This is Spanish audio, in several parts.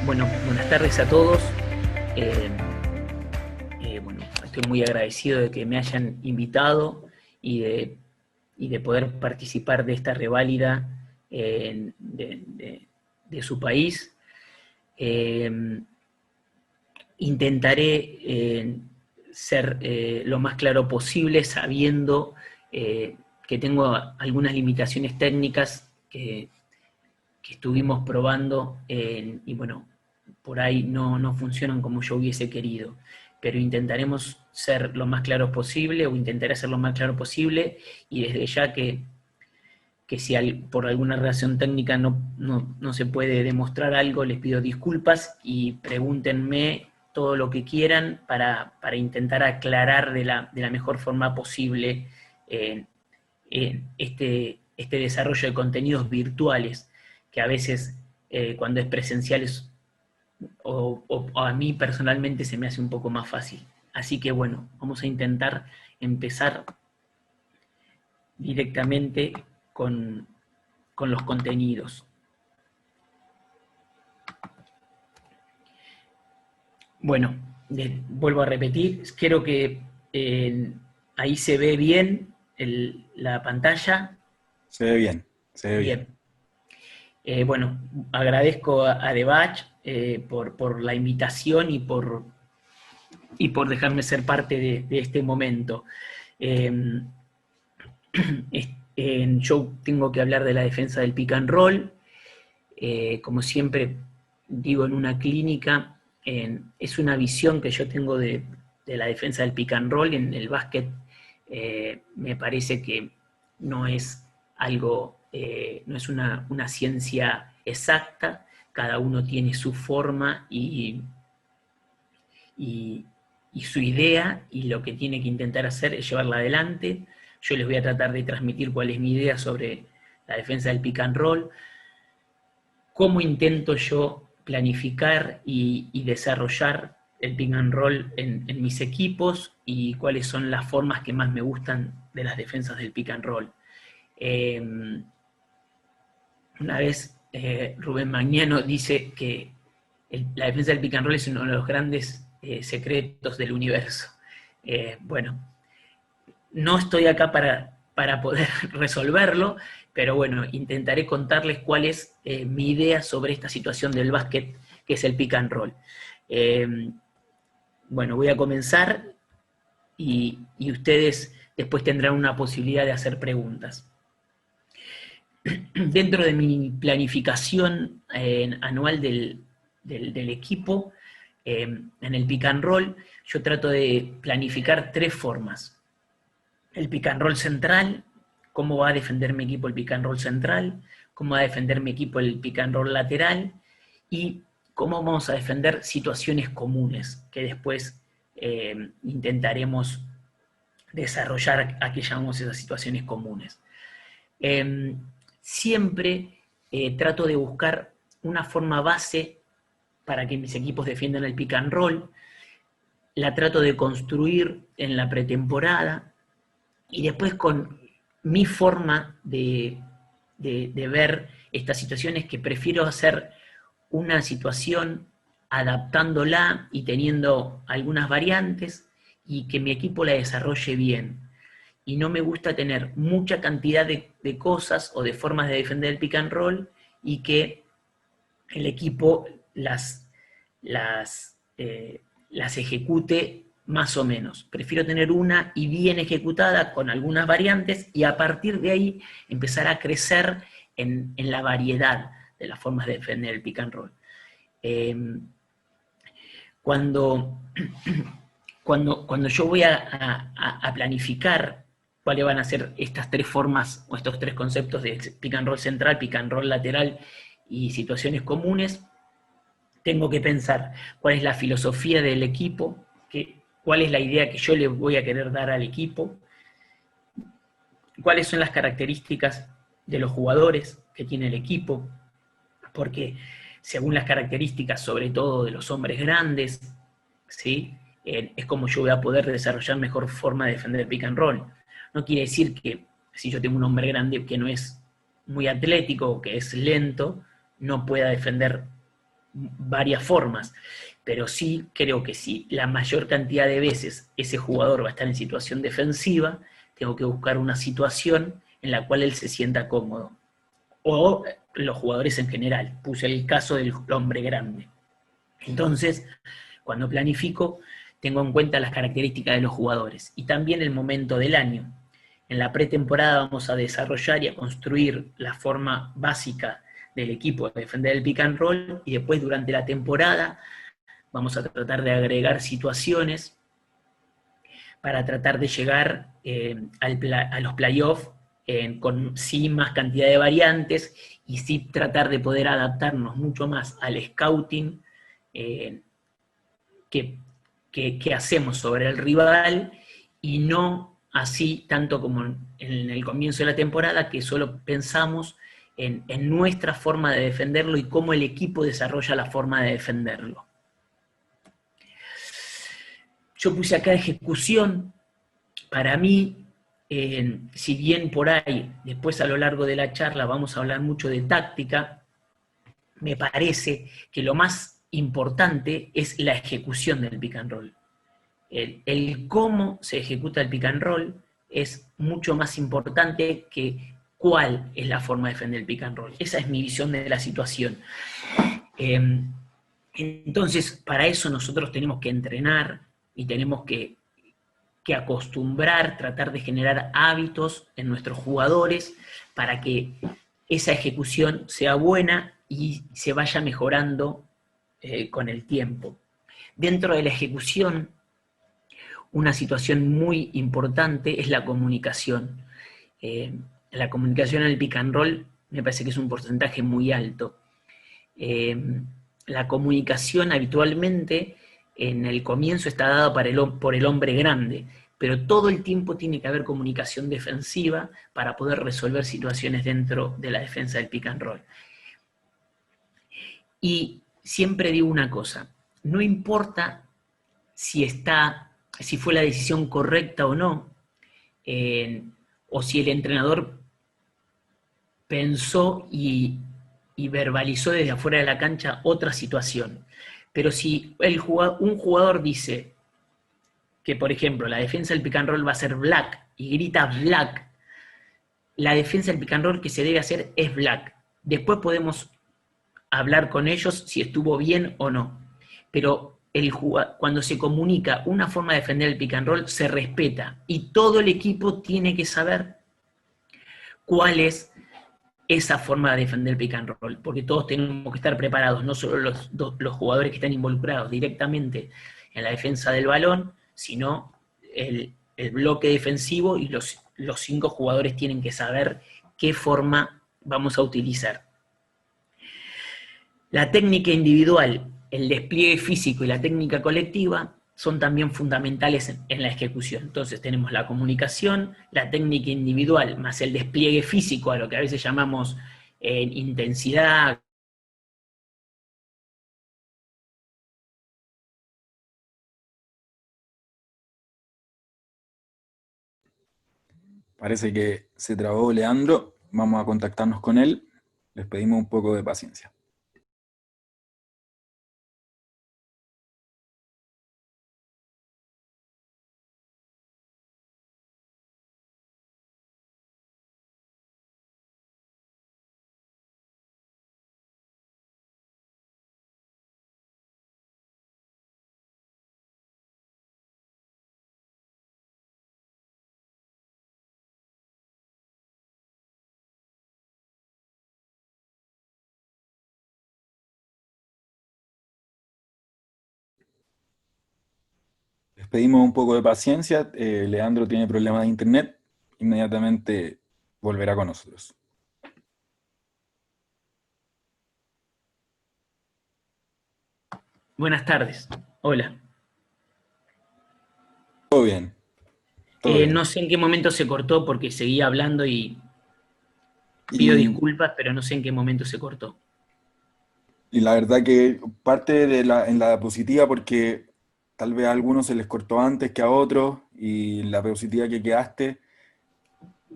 Bueno, buenas tardes a todos. Eh, bueno, estoy muy agradecido de que me hayan invitado y de poder participar de esta reválida de su país. Eh, Intentaré ser lo más claro posible, sabiendo que tengo algunas limitaciones técnicas que estuvimos probando y bueno, por ahí no funcionan como yo hubiese querido, pero intentaremos ser lo más claro posible, o intentaré ser lo más claro posible, y desde ya que si por alguna razón técnica no se puede demostrar algo, les pido disculpas y pregúntenme todo lo que quieran para intentar aclarar de la mejor forma posible eh, este desarrollo de contenidos virtuales, que a veces cuando es presencial o a mí personalmente se me hace un poco más fácil. Así que bueno, vamos a intentar empezar directamente con los contenidos. Bueno, vuelvo a repetir, creo que ahí se ve bien la pantalla. Se ve bien, se ve bien. Bien. Bueno, agradezco a Debach por la invitación y por dejarme ser parte de este momento. Eh, yo tengo que hablar de la defensa del pick and roll. Como siempre digo en una clínica, es una visión que yo tengo de la defensa del pick and roll en el básquet. Me parece que no es algo, no es una ciencia exacta, cada uno tiene su forma y, y su idea, y lo que tiene que intentar hacer es llevarla adelante. Yo les voy a tratar de transmitir cuál es mi idea sobre la defensa del pick and roll, cómo intento yo planificar y desarrollar el pick and roll en mis equipos, y cuáles son las formas que más me gustan de las defensas del pick and roll. Eh, una vez Rubén Magnano dice que la defensa del pick and roll es uno de los grandes secretos del universo. Bueno, no estoy acá para poder resolverlo, pero bueno, intentaré contarles cuál es mi idea sobre esta situación del básquet, que es el pick and roll. Bueno, voy a comenzar y ustedes después tendrán una posibilidad de hacer preguntas. Dentro de mi planificación anual del equipo, en el pick and roll, yo trato de planificar tres formas. El pick and roll central, cómo va a defender mi equipo el pick and roll central, cómo va a defender mi equipo el pick and roll lateral, y cómo vamos a defender situaciones comunes, que después intentaremos desarrollar a que llamamos esas situaciones comunes. Siempre trato de buscar una forma base para que mis equipos defiendan el pick and roll, la trato de construir en la pretemporada, y después con mi forma de ver estas situaciones, que prefiero hacer una situación adaptándola y teniendo algunas variantes, y que mi equipo la desarrolle bien. Y no me gusta tener mucha cantidad de cosas o de formas de defender el pick and roll y que el equipo las ejecute más o menos. Prefiero tener una y bien ejecutada con algunas variantes, y a partir de ahí empezar a crecer en la variedad de las formas de defender el pick and roll. Cuando yo voy a planificar cuáles van a ser estas tres formas o estos tres conceptos de pick and roll central, pick and roll lateral y situaciones comunes, tengo que pensar cuál es la filosofía del equipo, cuál es la idea que yo le voy a querer dar al equipo, cuáles son las características de los jugadores que tiene el equipo, porque según las características, sobre todo de los hombres grandes, ¿sí? Es como yo voy a poder desarrollar mejor forma de defender el pick and roll. No quiere decir que si yo tengo un hombre grande que no es muy atlético o que es lento, no pueda defender varias formas, pero sí creo que si la mayor cantidad de veces ese jugador va a estar en situación defensiva, tengo que buscar una situación en la cual él se sienta cómodo. O los jugadores en general, puse el caso del hombre grande. Entonces, cuando planifico, tengo en cuenta las características de los jugadores y también el momento del año. En la pretemporada vamos a desarrollar y a construir la forma básica del equipo de defender el pick and roll, y después durante la temporada vamos a tratar de agregar situaciones para tratar de llegar a los playoffs con sí más cantidad de variantes y sí tratar de poder adaptarnos mucho más al scouting eh, que hacemos sobre el rival, y no así tanto como en el comienzo de la temporada, que solo pensamos en nuestra forma de defenderlo y cómo el equipo desarrolla la forma de defenderlo. Yo puse acá ejecución. Para mí, si bien por ahí, después a lo largo de la charla vamos a hablar mucho de táctica, me parece que lo más importante es la ejecución del pick and roll. El cómo se ejecuta el pick and roll es mucho más importante que cuál es la forma de defender el pick and roll. Esa es mi visión de la situación. Entonces, para eso nosotros tenemos que entrenar y tenemos que acostumbrar, tratar de generar hábitos en nuestros jugadores para que esa ejecución sea buena y se vaya mejorando con el tiempo. Dentro de la ejecución, una situación muy importante es la comunicación. La comunicación en el pick and roll me parece que es un porcentaje muy alto. La comunicación habitualmente en el comienzo está dada por el hombre grande, pero todo el tiempo tiene que haber comunicación defensiva para poder resolver situaciones dentro de la defensa del pick and roll. Y siempre digo una cosa, no importa si fue la decisión correcta o no, o si el entrenador pensó y verbalizó desde afuera de la cancha otra situación. Pero si un jugador dice que, por ejemplo, la defensa del pick and roll va a ser black y grita black, la defensa del pick and roll que se debe hacer es black. Después podemos hablar con ellos si estuvo bien o no. Pero cuando se comunica una forma de defender el pick and roll, se respeta. Y todo el equipo tiene que saber cuál es esa forma de defender el pick and roll, porque todos tenemos que estar preparados, no solo los jugadores que están involucrados directamente en la defensa del balón, sino el bloque defensivo, y los 5 jugadores tienen que saber qué forma vamos a utilizar. La técnica individual, el despliegue físico y la técnica colectiva son también fundamentales en la ejecución. Entonces tenemos la comunicación, la técnica individual, más el despliegue físico, a lo que a veces llamamos intensidad. Parece que se trabó Leandro. Vamos a contactarnos con él. Les pedimos un poco de paciencia. Les pedimos un poco de paciencia. Leandro tiene problemas de internet. Inmediatamente volverá con nosotros. Buenas tardes. Hola. Todo bien. Todo bien. No sé en qué momento se cortó porque seguía hablando y pido Y, disculpas, pero no sé en qué momento se cortó. y la verdad que parte en la diapositiva, porque tal vez a algunos se les cortó antes que a otros, y la diapositiva que quedaste,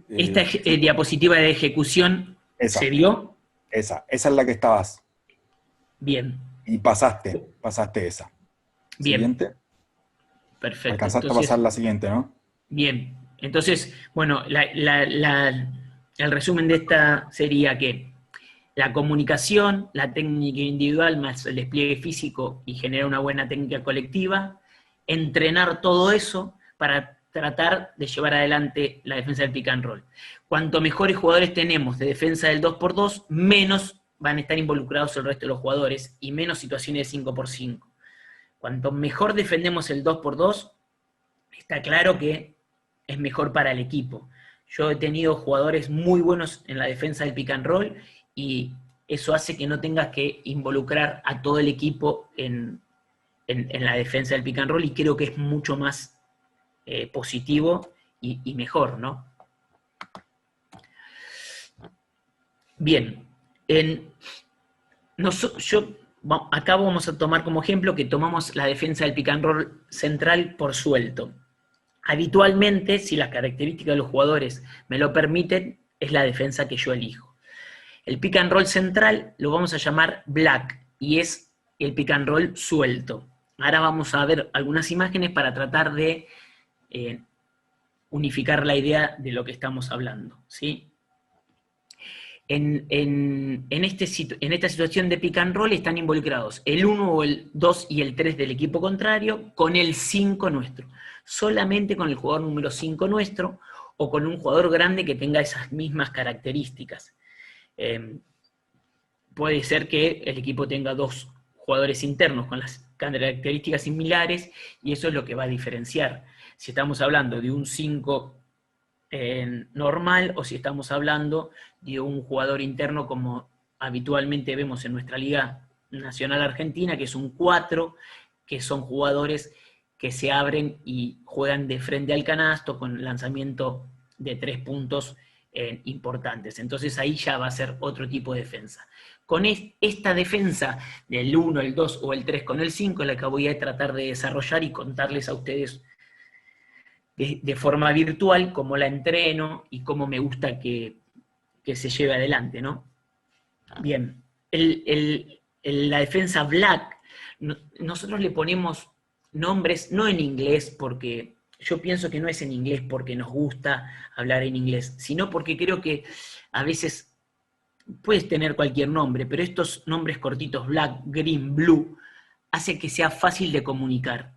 Esta diapositiva de ejecución se esa, vio esa es la que estabas. bien. Y pasaste esa. Bien, Siguiente. perfecto. Alcanzaste a pasar Entonces, la siguiente, ¿no? bien. Entonces, bueno, el resumen de esta sería que la comunicación, la técnica individual más el despliegue físico y generar una buena técnica colectiva, entrenar todo eso para tratar de llevar adelante la defensa del pick and roll. Cuanto mejores jugadores tenemos de defensa del 2x2, menos van a estar involucrados el resto de los jugadores y menos situaciones de 5x5. Cuanto mejor defendemos el 2x2, está claro que es mejor para el equipo. Yo he tenido jugadores muy buenos en la defensa del pick and roll y eso hace que no tengas que involucrar a todo el equipo en la defensa del pick and roll y creo que es mucho más positivo y mejor, ¿no? Bien, acá vamos a tomar como ejemplo que tomamos la defensa del pick and roll central por suelto. Habitualmente, si las características de los jugadores me lo permiten, es la defensa que yo elijo. El pick and roll central lo vamos a llamar black y es el pick and roll suelto. Ahora vamos a ver algunas imágenes para tratar de unificar la idea de lo que estamos hablando, ¿sí? En esta situación de pick and roll están involucrados el 1 o el 2 y el 3 del equipo contrario con el 5 nuestro. Solamente con el jugador número 5 nuestro o con un jugador grande que tenga esas mismas características. Puede ser que el equipo tenga 2 jugadores internos con las características similares y eso es lo que va a diferenciar. Si estamos hablando de un 5 normal o si estamos hablando de un jugador interno como habitualmente vemos en nuestra Liga Nacional Argentina, que es un 4, que son jugadores que se abren y juegan de frente al canasto con lanzamiento de 3 puntos importantes. Entonces ahí ya va a ser otro tipo de defensa. Con esta defensa del 1, el 2 o el 3 con el 5 es la que voy a tratar de desarrollar y contarles a ustedes de forma virtual cómo la entreno y cómo me gusta que se lleve adelante, ¿no? Bien, la defensa black, nosotros le ponemos nombres, no en inglés, porque yo pienso que no es en inglés porque nos gusta hablar en inglés, sino porque creo que a veces puedes tener cualquier nombre, pero estos nombres cortitos, black, green, blue, hace que sea fácil de comunicar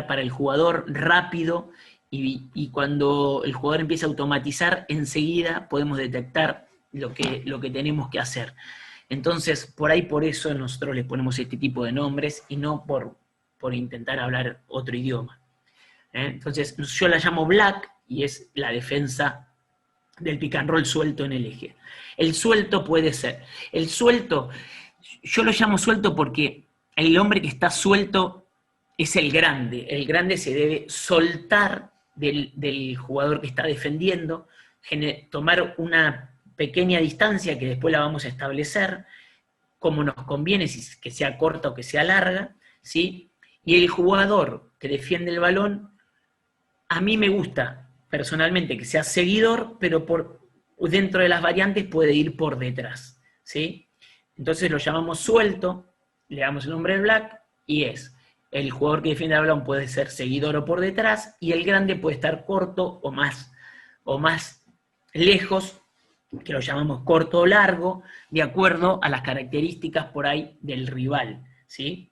para el jugador, rápido, y cuando el jugador empieza a automatizar, enseguida podemos detectar lo que tenemos que hacer. Entonces, por eso nosotros le ponemos este tipo de nombres y no por intentar hablar otro idioma. Entonces, yo la llamo black y es la defensa del pick and roll suelto en el eje. El suelto puede ser. Yo lo llamo suelto porque el hombre que está suelto es el grande. El grande se debe soltar del jugador que está defendiendo, tomar una pequeña distancia que después la vamos a establecer, como nos conviene, si que sea corta o que sea larga, ¿sí? Y el jugador que defiende el balón, a mí me gusta personalmente que sea seguidor, pero dentro de las variantes puede ir por detrás, ¿sí? Entonces lo llamamos suelto, le damos el nombre de black y es el jugador que defiende el balón puede ser seguidor o por detrás y el grande puede estar corto o más lejos, que lo llamamos corto o largo, de acuerdo a las características por ahí del rival, ¿sí?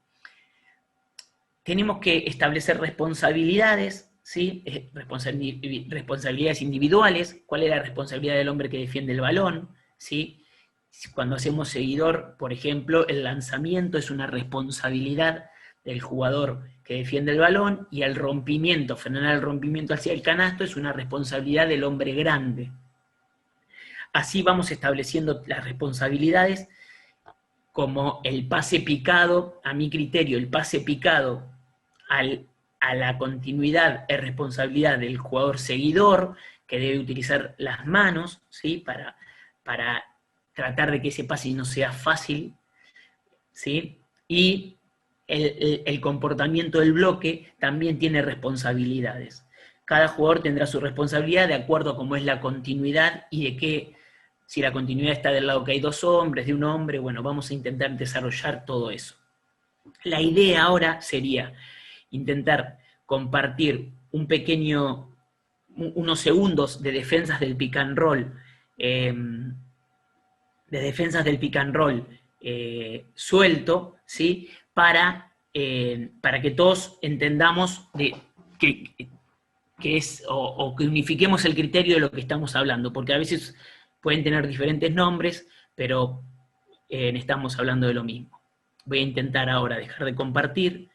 Tenemos que establecer responsabilidades, ¿sí? Responsabilidades individuales, cuál es la responsabilidad del hombre que defiende el balón, ¿sí? Cuando hacemos seguidor, por ejemplo, el lanzamiento es una responsabilidad del jugador que defiende el balón y el rompimiento, frenar el rompimiento hacia el canasto es una responsabilidad del hombre grande. Así vamos estableciendo las responsabilidades como el pase picado, a mi criterio, el pase picado a la continuidad es responsabilidad del jugador seguidor, que debe utilizar las manos, ¿sí? para tratar de que ese pase no sea fácil, ¿sí? Y el comportamiento del bloque también tiene responsabilidades. Cada jugador tendrá su responsabilidad de acuerdo a cómo es la continuidad y de qué Si la continuidad está del lado que hay dos hombres, de un hombre, bueno, vamos a intentar desarrollar todo eso. La idea ahora sería intentar compartir unos segundos de defensas del pick and roll, suelto, ¿sí? Para que todos entendamos que es, o que unifiquemos el criterio de lo que estamos hablando, porque a veces pueden tener diferentes nombres, pero estamos hablando de lo mismo. Voy a intentar ahora dejar de compartir.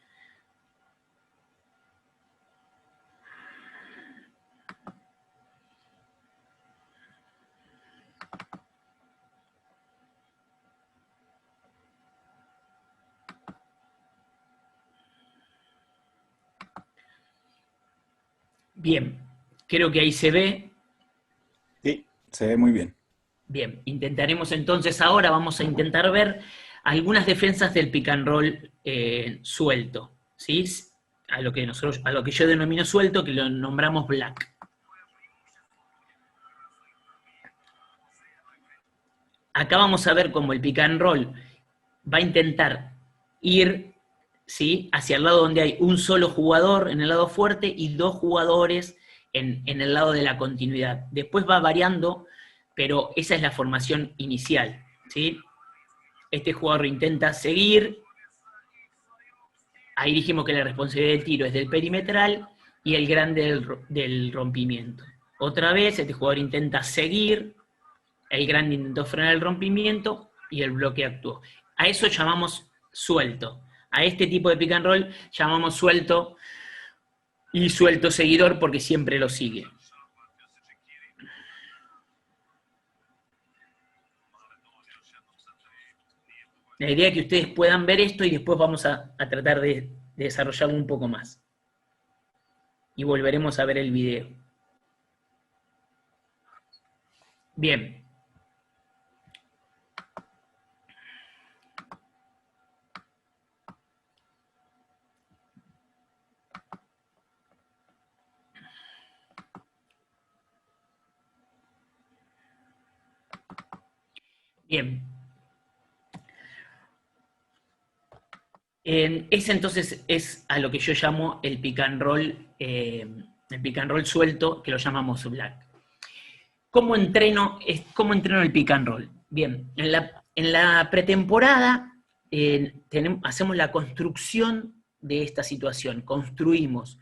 Bien, creo que ahí se ve. Sí, se ve muy bien. Bien, intentaremos entonces ahora, vamos a intentar ver algunas defensas del pick and roll suelto, ¿sí? A lo que yo denomino suelto, que lo nombramos black. Acá vamos a ver cómo el pick and roll va a intentar ir, ¿sí?, hacia el lado donde hay un solo jugador en el lado fuerte y dos jugadores en el lado de la continuidad. Después va variando, pero esa es la formación inicial, ¿sí? Este jugador intenta seguir, ahí dijimos que la responsabilidad del tiro es del perimetral y el grande del rompimiento. Otra vez, este jugador intenta seguir, el grande intentó frenar el rompimiento y el bloque actuó. A eso llamamos suelto. A este tipo de pick and roll llamamos suelto y suelto seguidor porque siempre lo sigue. La idea es que ustedes puedan ver esto y después vamos a tratar de desarrollarlo un poco más. Y volveremos a ver el video. Bien. Bien. Ese entonces es a lo que yo llamo el pick and roll suelto, que lo llamamos black. ¿Cómo entreno el pick and roll? Bien, en la pretemporada hacemos la construcción de esta situación, construimos.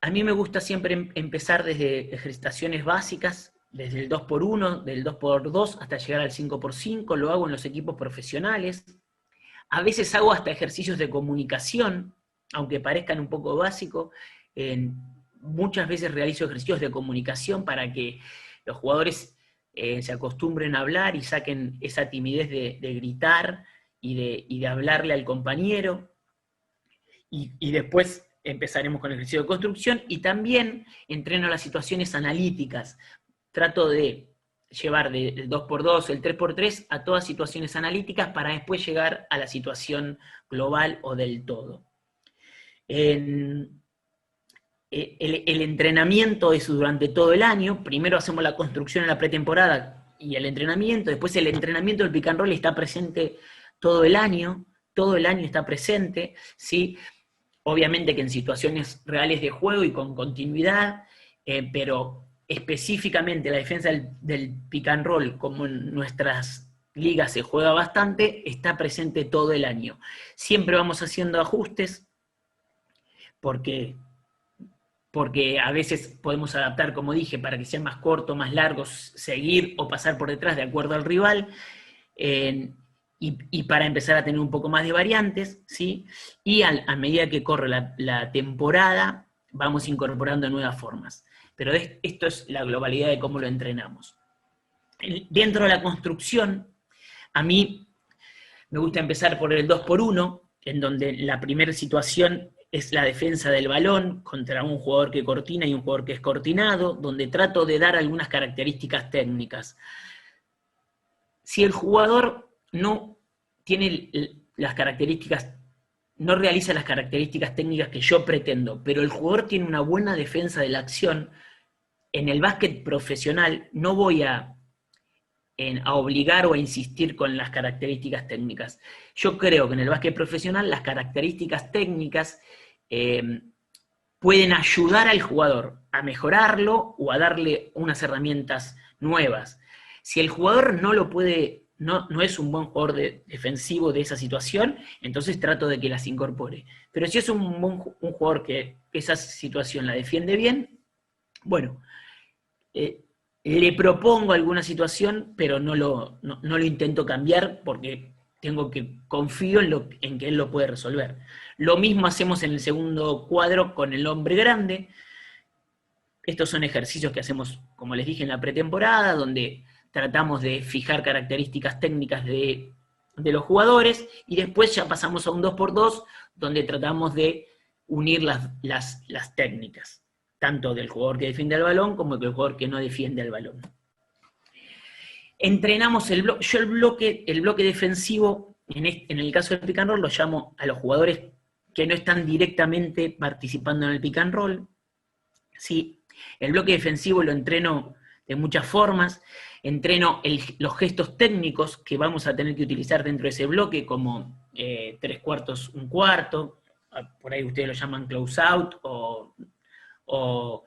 A mí me gusta siempre empezar desde ejercitaciones básicas, desde el 2x1, del 2x2 hasta llegar al 5x5, lo hago en los equipos profesionales. A veces hago hasta ejercicios de comunicación, aunque parezcan un poco básicos. Muchas veces realizo ejercicios de comunicación para que los jugadores se acostumbren a hablar y saquen esa timidez de gritar y de hablarle al compañero. Y después empezaremos con el ejercicio de construcción, y también entreno las situaciones analíticas. Trato de llevar del 2x2, el 3x3 a todas situaciones analíticas para después llegar a la situación global o del todo. El entrenamiento es durante todo el año. Primero hacemos la construcción en la pretemporada y el entrenamiento. Después el entrenamiento del pick and roll está presente todo el año está presente, ¿sí? Obviamente que en situaciones reales de juego y con continuidad, pero específicamente la defensa del pick and roll, como en nuestras ligas se juega bastante, está presente todo el año. Siempre vamos haciendo ajustes, porque a veces podemos adaptar, como dije, para que sean más cortos, más largos, seguir o pasar por detrás de acuerdo al rival, y para empezar a tener un poco más de variantes, ¿sí? Y a medida que corre la temporada, vamos incorporando nuevas formas. Pero esto es la globalidad de cómo lo entrenamos. Dentro de la construcción, a mí me gusta empezar por el 2x1, en donde la primera situación es la defensa del balón contra un jugador que cortina y un jugador que es cortinado, donde trato de dar algunas características técnicas. Si el jugador no tiene las características, no realiza las características técnicas que yo pretendo, pero el jugador tiene una buena defensa de la acción, en el básquet profesional no voy a obligar o a insistir con las características técnicas. Yo creo que en el básquet profesional las características técnicas pueden ayudar al jugador a mejorarlo o a darle unas herramientas nuevas. Si el jugador no lo puede, no es un buen jugador defensivo de esa situación, entonces trato de que las incorpore. Pero si es un jugador que esa situación la defiende bien, bueno, le propongo alguna situación, pero no lo intento cambiar porque confío en que él lo puede resolver. Lo mismo hacemos en el segundo cuadro con el hombre grande. Estos son ejercicios que hacemos, como les dije, en la pretemporada, donde tratamos de fijar características técnicas de los jugadores, y después ya pasamos a un 2x2, donde tratamos de unir las técnicas, tanto del jugador que defiende el balón como del jugador que no defiende el balón. Entrenamos el bloque. Yo el bloque defensivo, en el caso del pick and roll, lo llamo a los jugadores que no están directamente participando en el pick and roll. ¿Sí? El bloque defensivo lo entreno de muchas formas. Entreno los gestos técnicos que vamos a tener que utilizar dentro de ese bloque, como 3/4, 1/4. Por ahí ustedes lo llaman close out, o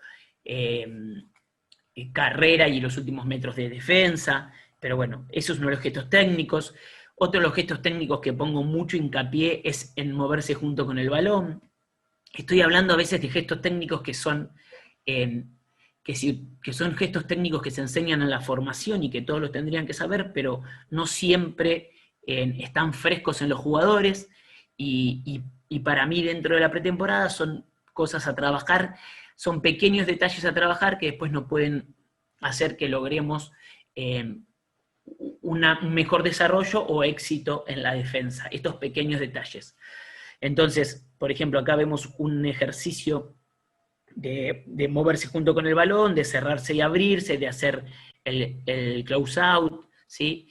carrera y los últimos metros de defensa. Pero bueno, eso es uno de los gestos técnicos. Otro de los gestos técnicos que pongo mucho hincapié es en moverse junto con el balón. Estoy hablando a veces de gestos técnicos que son gestos técnicos que se enseñan en la formación y que todos los tendrían que saber, pero no siempre están frescos en los jugadores, y para mí dentro de la pretemporada son cosas a trabajar, son pequeños detalles a trabajar que después nos pueden hacer que logremos un mejor desarrollo o éxito en la defensa, estos pequeños detalles. Entonces, por ejemplo, acá vemos un ejercicio de moverse junto con el balón, de cerrarse y abrirse, de hacer el close out, ¿sí?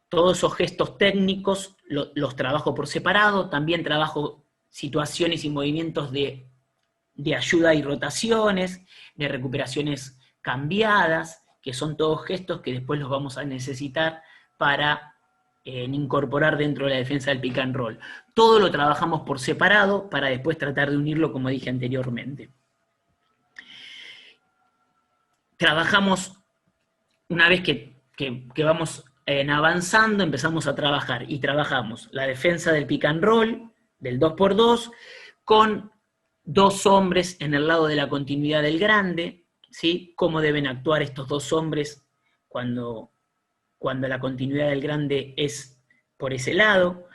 Todos esos gestos técnicos los trabajo por separado. También trabajo situaciones y movimientos de ayuda y rotaciones, de recuperaciones cambiadas, que son todos gestos que después los vamos a necesitar para incorporar dentro de la defensa del pick and roll. Todo lo trabajamos por separado para después tratar de unirlo, como dije anteriormente. Trabajamos, una vez que vamos avanzando, empezamos a trabajar, y trabajamos la defensa del pick and roll, del 2x2, con 2 hombres en el lado de la continuidad del grande, ¿sí? Cómo deben actuar estos 2 hombres cuando la continuidad del grande es por ese lado.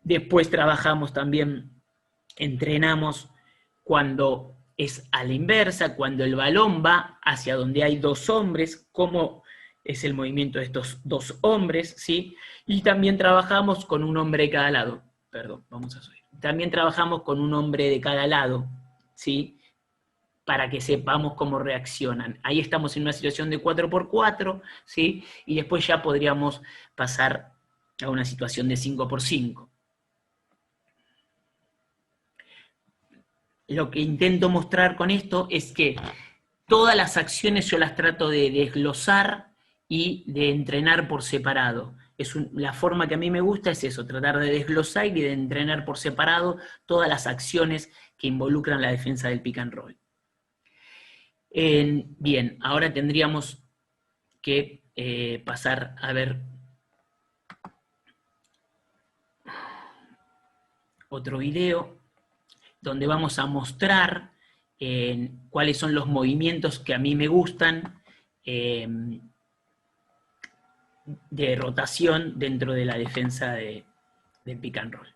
Después trabajamos también, entrenamos cuando es a la inversa, cuando el balón va hacia donde hay 2 hombres, cómo es el movimiento de estos 2 hombres, ¿sí? Y también trabajamos con un hombre de cada lado. Perdón, vamos a subir. También trabajamos con un hombre de cada lado, ¿sí? Para que sepamos cómo reaccionan. Ahí estamos en una situación de 4x4, ¿sí? Y después ya podríamos pasar a una situación de 5x5. Lo que intento mostrar con esto es que todas las acciones yo las trato de desglosar y de entrenar por separado. La forma que a mí me gusta es eso, tratar de desglosar y de entrenar por separado todas las acciones que involucran la defensa del pick and roll. Bien, ahora tendríamos que pasar a ver otro video donde vamos a mostrar cuáles son los movimientos que a mí me gustan de rotación dentro de la defensa del pick and roll.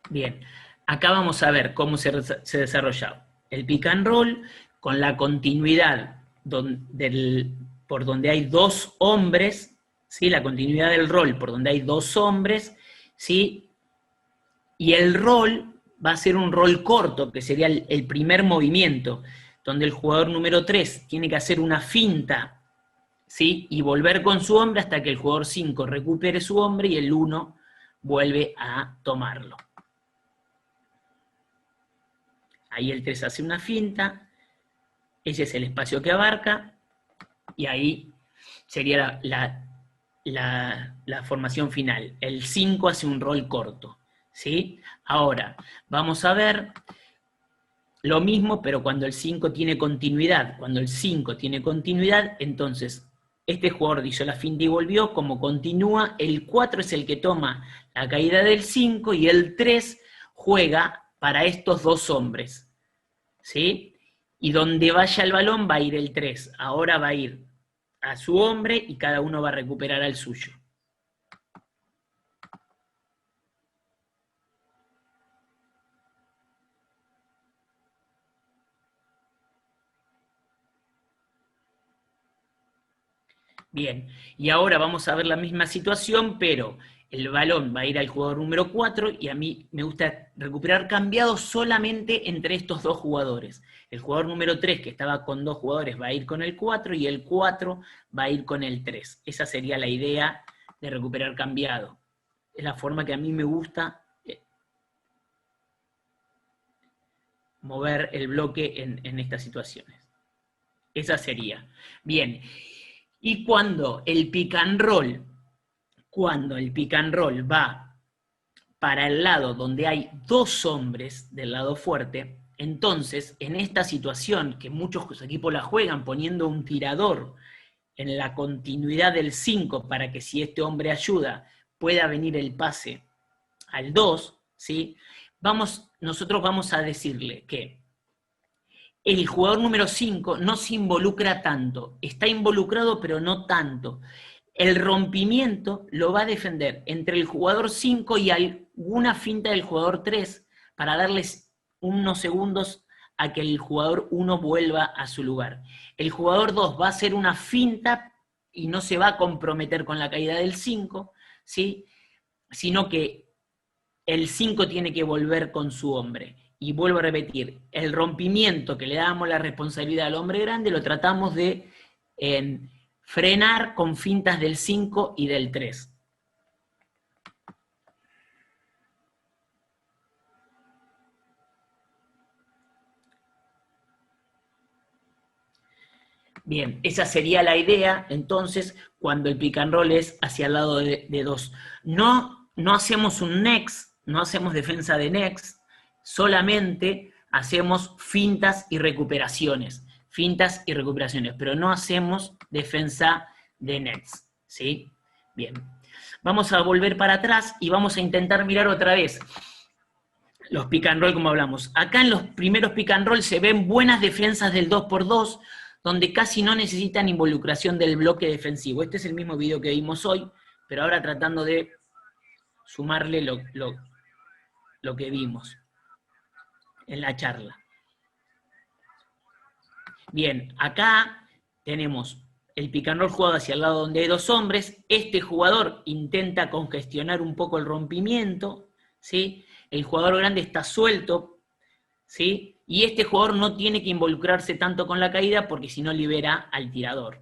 Bien, acá vamos a ver cómo se desarrolla el pick and roll con la continuidad por donde hay 2 hombres, ¿sí? La continuidad del rol por donde hay 2 hombres, ¿sí? Y el rol va a ser un rol corto, que sería el primer movimiento, donde el jugador número 3 tiene que hacer una finta ¿sí? Y volver con su hombre hasta que el jugador 5 recupere su hombre y el 1 vuelve a tomarlo. Ahí el 3 hace una finta, ese es el espacio que abarca, y ahí sería la formación final. El 5 hace un rol corto, ¿sí? Ahora, vamos a ver lo mismo, pero cuando el 5 tiene continuidad. Cuando el 5 tiene continuidad, entonces este jugador hizo la finta y volvió, como continúa, el 4 es el que toma la caída del 5 y el 3 juega para estos dos hombres, ¿sí? Y donde vaya el balón va a ir el 3. Ahora va a ir a su hombre y cada uno va a recuperar al suyo. Bien, y ahora vamos a ver la misma situación, pero el balón va a ir al jugador número 4 y a mí me gusta recuperar cambiado solamente entre estos dos jugadores. El jugador número 3, que estaba con dos jugadores, va a ir con el 4 y el 4 va a ir con el 3. Esa sería la idea de recuperar cambiado. Es la forma que a mí me gusta mover el bloque en estas situaciones. Esa sería. Bien. Y cuando el pick and roll va para el lado donde hay dos hombres del lado fuerte, entonces en esta situación que muchos equipos la juegan poniendo un tirador en la continuidad del 5 para que si este hombre ayuda pueda venir el pase al 2, ¿sí? Nosotros vamos a decirle que el jugador número 5 no se involucra tanto, está involucrado pero no tanto. El rompimiento lo va a defender entre el jugador 5 y alguna finta del jugador 3 para darles unos segundos a que el jugador 1 vuelva a su lugar. El jugador 2 va a hacer una finta y no se va a comprometer con la caída del 5, ¿sí? Sino que el 5 tiene que volver con su hombre. Y vuelvo a repetir, el rompimiento que le damos la responsabilidad al hombre grande lo tratamos de frenar con fintas del 5 y del 3. Bien, esa sería la idea, entonces, cuando el pick and roll es hacia el lado de 2. No hacemos un next, no hacemos defensa de next, solamente hacemos fintas y recuperaciones, pero no hacemos defensa de next, ¿sí? Bien, vamos a volver para atrás y vamos a intentar mirar otra vez los pick and roll como hablamos. Acá en los primeros pick and roll se ven buenas defensas del 2x2, donde casi no necesitan involucración del bloque defensivo. Este es el mismo video que vimos hoy, pero ahora tratando de sumarle lo que vimos en la charla. Bien, acá tenemos el pick and roll jugado hacia el lado donde hay dos hombres. Este jugador intenta congestionar un poco el rompimiento, ¿sí? El jugador grande está suelto, ¿sí? Y este jugador no tiene que involucrarse tanto con la caída porque si no libera al tirador.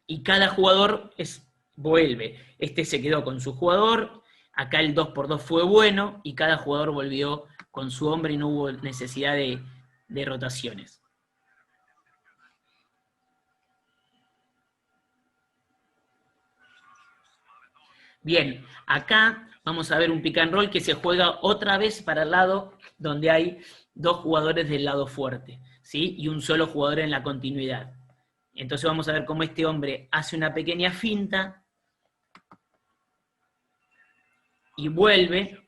Y cada jugador vuelve. Este se quedó con su jugador, acá el 2x2 fue bueno y cada jugador volvió con su hombre y no hubo necesidad de rotaciones. Bien, acá vamos a ver un pick and roll que se juega otra vez para el lado donde hay dos jugadores del lado fuerte, ¿sí? Y un solo jugador en la continuidad. Entonces vamos a ver cómo este hombre hace una pequeña finta y vuelve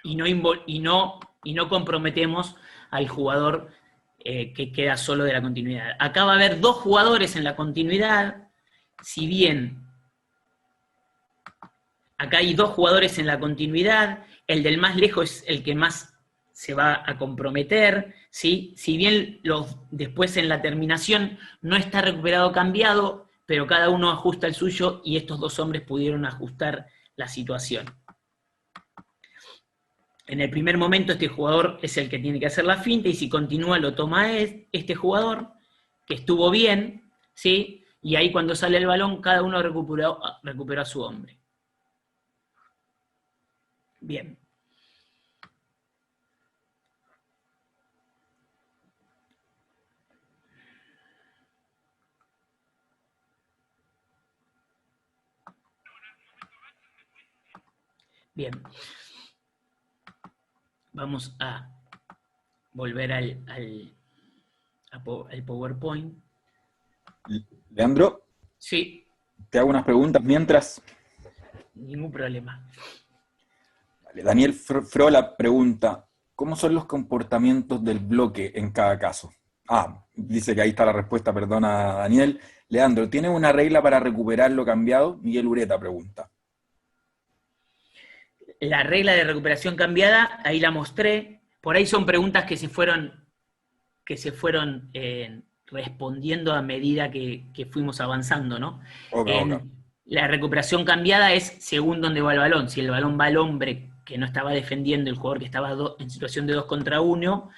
y no comprometemos al jugador que queda solo de la continuidad. Acá va a haber dos jugadores en la continuidad, si bien acá hay dos jugadores en la continuidad, el del más lejos es el que más se va a comprometer, ¿sí? Si bien después en la terminación no está recuperado cambiado, pero cada uno ajusta el suyo y estos dos hombres pudieron ajustar la situación. En el primer momento este jugador es el que tiene que hacer la finta y si continúa lo toma este jugador, que estuvo bien, ¿sí? Y ahí cuando sale el balón, cada uno recuperó a su hombre. Bien. Bien. Vamos a volver al PowerPoint. Leandro, Sí, te hago unas preguntas mientras. ningún problema. Daniel Frola pregunta, ¿cómo son los comportamientos del bloque en cada caso? Dice que ahí está la respuesta, perdona Daniel. Leandro, ¿tiene una regla para recuperar lo cambiado? Miguel Ureta pregunta. La regla de recuperación cambiada, ahí la mostré. Por ahí son preguntas que se fueron respondiendo a medida que fuimos avanzando, ¿no? Okay. La recuperación cambiada es según dónde va el balón. Si el balón va al hombre que no estaba defendiendo, el jugador que estaba en situación de 2 contra 1,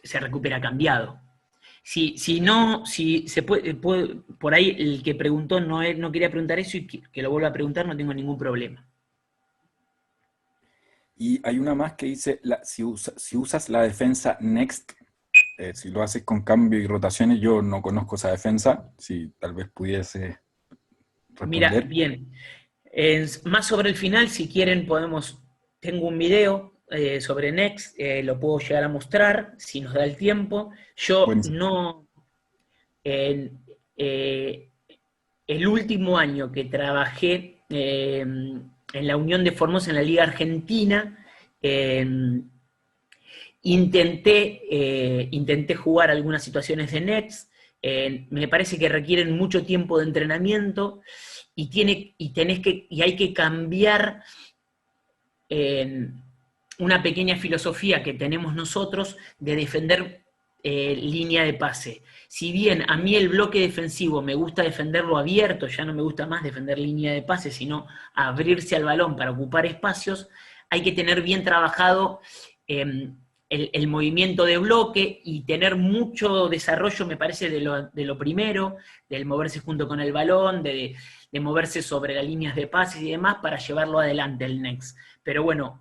se recupera cambiado. Si se puede, por ahí el que preguntó no quería preguntar eso y que lo vuelva a preguntar, no tengo ningún problema. Y hay una más que dice, si usas la defensa Next, si lo haces con cambio y rotaciones, yo no conozco esa defensa, si tal vez pudiese Mira, responder. bien, más sobre el final, si quieren tengo un video sobre Next, lo puedo llegar a mostrar, si nos da el tiempo. Yo Buenísimo. no, el último año que trabajé en la Unión de Formosa en la Liga Argentina, intenté jugar algunas situaciones de Next, me parece que requieren mucho tiempo de entrenamiento y hay que cambiar una pequeña filosofía que tenemos nosotros de defender línea de pase. Si bien a mí el bloque defensivo me gusta defenderlo abierto, ya no me gusta más defender línea de pase, sino abrirse al balón para ocupar espacios, hay que tener bien trabajado el movimiento de bloque y tener mucho desarrollo, me parece, de lo primero, del moverse junto con el balón, de moverse sobre las líneas de pases y demás para llevarlo adelante el Next. Pero bueno,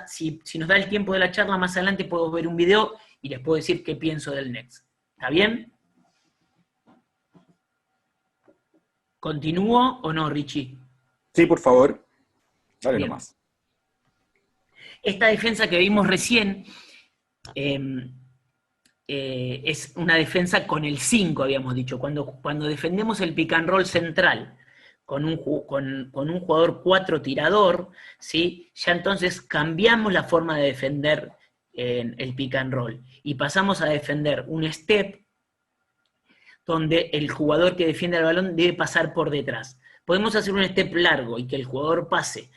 si nos da el tiempo de la charla, más adelante puedo ver un video y les puedo decir qué pienso del Next. ¿Está bien? ¿Continúo o no, Richie? Sí, por favor, dale Bien. nomás. Esta defensa que vimos recién es una defensa con el 5, habíamos dicho. Cuando defendemos el pick and roll central con un jugador 4 tirador, ¿sí? Ya entonces cambiamos la forma de defender el pick and roll y pasamos a defender un step donde el jugador que defiende el balón debe pasar por detrás. Podemos hacer un step largo y que el jugador pase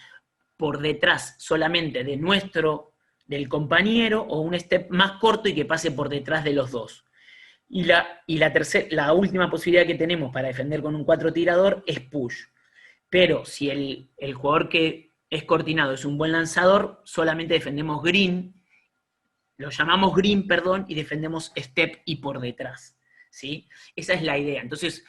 por detrás solamente del compañero, o un step más corto y que pase por detrás de los dos. Y la última posibilidad que tenemos para defender con un 4 tirador es push. Pero si el jugador que es cortinado es un buen lanzador, solamente defendemos green, lo llamamos green, perdón, y defendemos step y por detrás. ¿Sí? Esa es la idea. Entonces,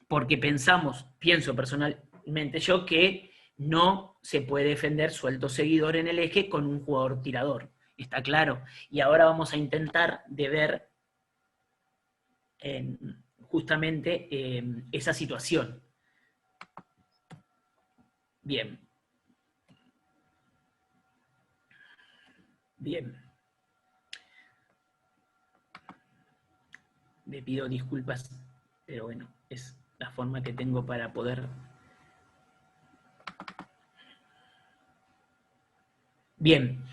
porque pienso personalmente yo que no se puede defender suelto seguidor en el eje con un jugador tirador. ¿Está claro? Y ahora vamos a intentar de ver justamente esa situación. Bien. Bien. Le pido disculpas, pero bueno, es la forma que tengo para poder. Bien.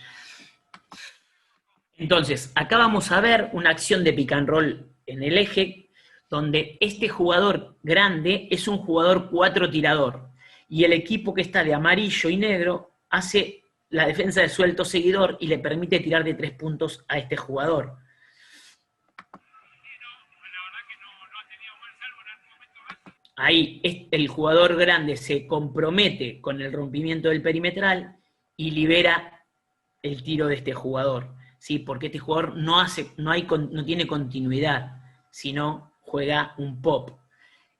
Entonces, acá vamos a ver una acción de pick and roll en el eje, donde este jugador grande es un jugador 4 tirador, y el equipo que está de amarillo y negro hace la defensa de suelto seguidor y le permite tirar de 3 puntos a este jugador. ahí el jugador grande se compromete con el rompimiento del perimetral y libera el tiro de este jugador, ¿sí? Porque este jugador no tiene continuidad, sino juega un pop.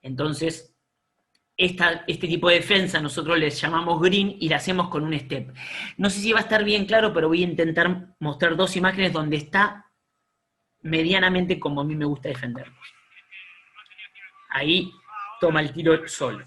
Entonces, este tipo de defensa nosotros les llamamos green y la hacemos con un step. No sé si va a estar bien claro, pero voy a intentar mostrar dos imágenes donde está medianamente como a mí me gusta defenderlos. Ahí toma el tiro solo.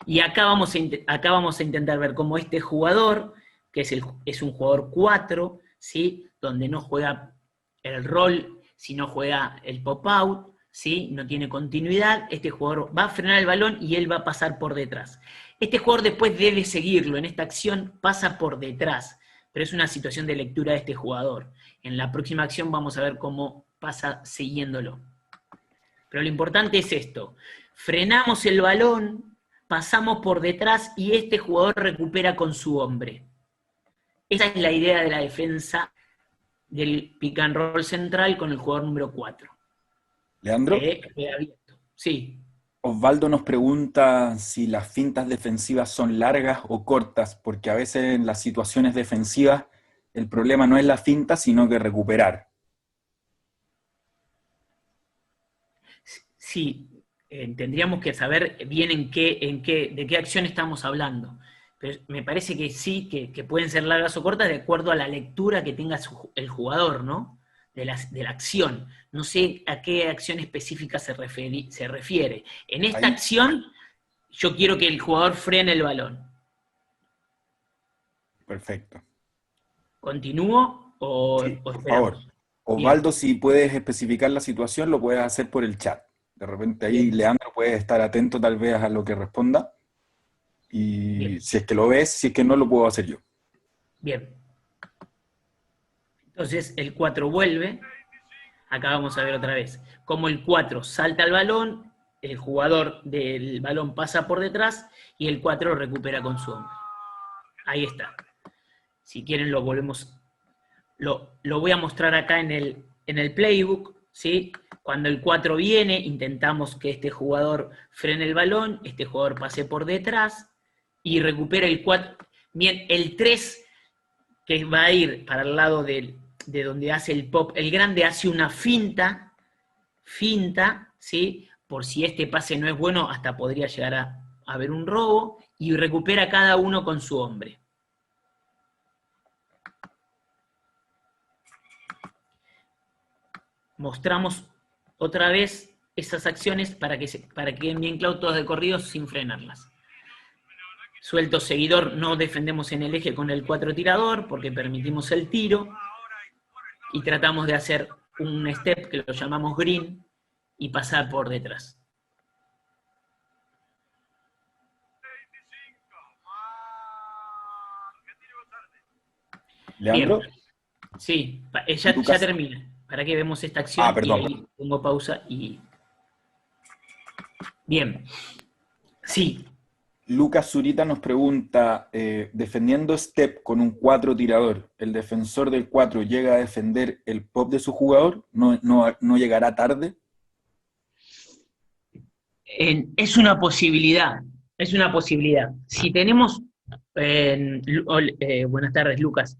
Y acá vamos a intentar ver cómo este jugador, que es un jugador 4, ¿sí? Donde no juega el roll, sino juega el pop-out, ¿sí? No tiene continuidad, este jugador va a frenar el balón y él va a pasar por detrás. Este jugador después debe seguirlo, en esta acción pasa por detrás, pero es una situación de lectura de este jugador. En la próxima acción vamos a ver cómo pasa siguiéndolo. Pero lo importante es esto, frenamos el balón, pasamos por detrás y este jugador recupera con su hombre. Esa es la idea de la defensa del pick and roll central con el jugador número 4. Leandro, Abierto. Sí. Osvaldo nos pregunta si las fintas defensivas son largas o cortas, porque a veces en las situaciones defensivas el problema no es la finta, sino que recuperar. Sí, tendríamos que saber bien de qué acción estamos hablando. Pero me parece que sí, que pueden ser largas o cortas de acuerdo a la lectura que tenga el jugador, ¿no? De la acción. No sé a qué acción específica se refiere. En esta Ahí, acción, yo quiero que el jugador frene el balón. perfecto. ¿Continúo Sí, o por favor. esperamos? Bien, Osvaldo, si puedes especificar la situación, lo puedes hacer por el chat. De repente ahí bien, Leandro puede estar atento tal vez a lo que responda. Y bien, si es que lo ves, si es que no, lo puedo hacer yo. bien. Entonces el 4 vuelve. Acá vamos a ver otra vez cómo el 4 salta al balón, el jugador del balón pasa por detrás y el 4 recupera con su hombre. Ahí está. Si quieren lo volvemos, lo voy a mostrar acá en el playbook, ¿sí? Cuando el 4 viene, intentamos que este jugador frene el balón, este jugador pase por detrás y recupera el 4. Bien, el 3 que va a ir para el lado de donde hace el pop, el grande hace una finta, ¿sí? Por si este pase no es bueno, hasta podría llegar a haber un robo, y recupera cada uno con su hombre. Mostramos otra vez esas acciones para que queden bien claros todos de corrido sin frenarlas. Suelto seguidor, no defendemos en el eje con el 4 tirador porque permitimos el tiro y tratamos de hacer un step que lo llamamos green y pasar por detrás. Bien, Leandro, sí, ya Lucas. termina. ¿Para qué vemos esta Ah, acción? Y perdón. ahí pongo pausa y... Bien, sí, Lucas Zurita nos pregunta, defendiendo step con un 4 tirador, ¿el defensor del 4 llega a defender el pop de su jugador? ¿No llegará tarde? es una posibilidad, es una posibilidad. Si tenemos, buenas tardes Lucas,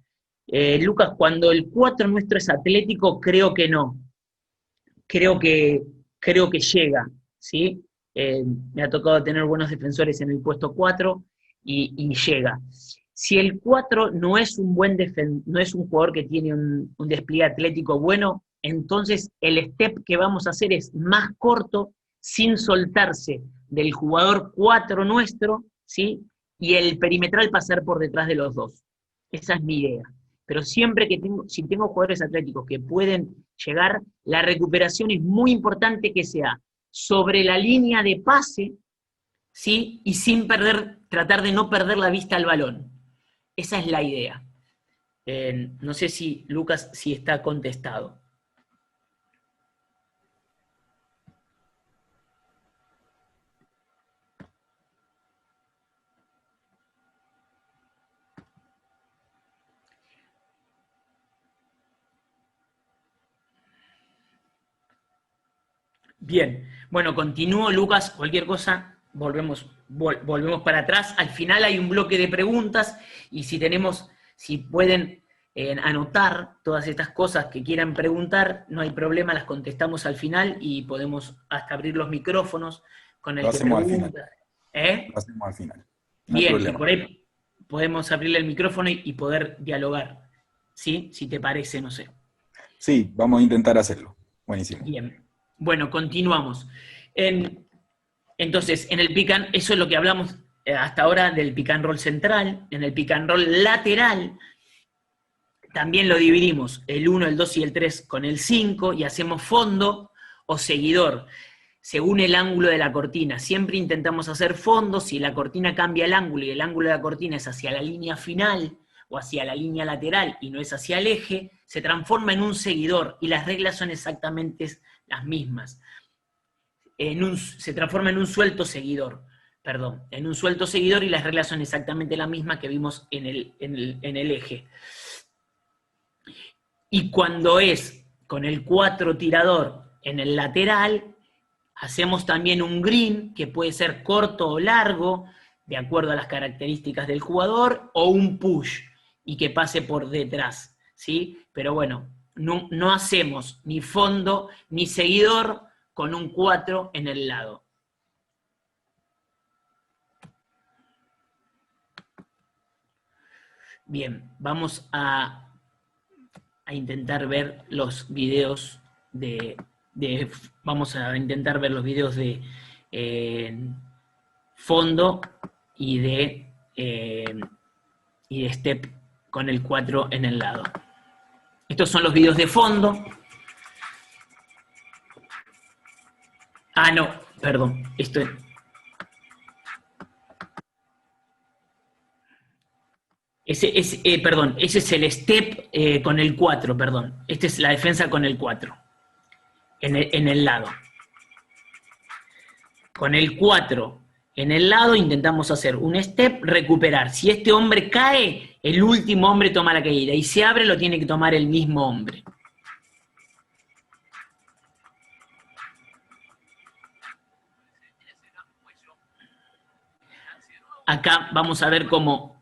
Lucas, cuando el 4 nuestro es atlético, creo que no, creo que, creo que llega, ¿sí? Me ha tocado tener buenos defensores en el puesto 4 y llega. Si el 4 no es no es un jugador que tiene un despliegue atlético bueno, entonces el step que vamos a hacer es más corto, sin soltarse del jugador 4 nuestro, ¿sí? Y el perimetral pasar por detrás de los dos. Esa es mi idea. Pero siempre si tengo jugadores atléticos que pueden llegar, la recuperación es muy importante que sea sobre la línea de pase, ¿sí? Y sin tratar de no perder la vista al balón. Esa es la idea. No sé si Lucas, si está contestado. Bien, bueno, continúo, Lucas, cualquier cosa, volvemos para atrás. Al final hay un bloque de preguntas y si pueden anotar todas estas cosas que quieran preguntar, no hay problema, las contestamos al final y podemos hasta abrir los micrófonos con el Lo que hacemos al final. pregunta. ¿Eh? Lo hacemos al final. No hay Bien, y problema. por ahí podemos abrirle el micrófono y poder dialogar, ¿sí? Si te parece, no sé. Sí, vamos a intentar hacerlo. Buenísimo. Bien. Bueno, continuamos. Entonces, en el eso es lo que hablamos hasta ahora del pick and roll central. En el pick and roll lateral, también lo dividimos el 1, el 2 y el 3 con el 5 y hacemos fondo o seguidor, según el ángulo de la cortina. Siempre intentamos hacer fondo. Si la cortina cambia el ángulo y el ángulo de la cortina es hacia la línea final o hacia la línea lateral y no es hacia el eje, se transforma en un seguidor y las reglas son exactamente las mismas. Se transforma en un suelto seguidor, perdón, en un suelto seguidor y las reglas son exactamente las mismas que vimos en el eje. Y cuando es con el 4 tirador en el lateral, hacemos también un green, que puede ser corto o largo, de acuerdo a las características del jugador, o un push, y que pase por detrás, ¿sí? Pero bueno, no hacemos ni fondo ni seguidor con un 4 en el lado. Bien, vamos a intentar ver los videos vamos a intentar ver los videos de fondo y de step con el 4 en el lado. Estos son los videos de fondo. Ah, no, perdón, esto es... Perdón, ese es el step con el 4, perdón. Esta es la defensa con el 4, en el lado. Con el 4 en el lado intentamos hacer un step, recuperar. Si este hombre cae, el último hombre toma la caída. Y si abre, lo tiene que tomar el mismo hombre. Acá vamos a ver cómo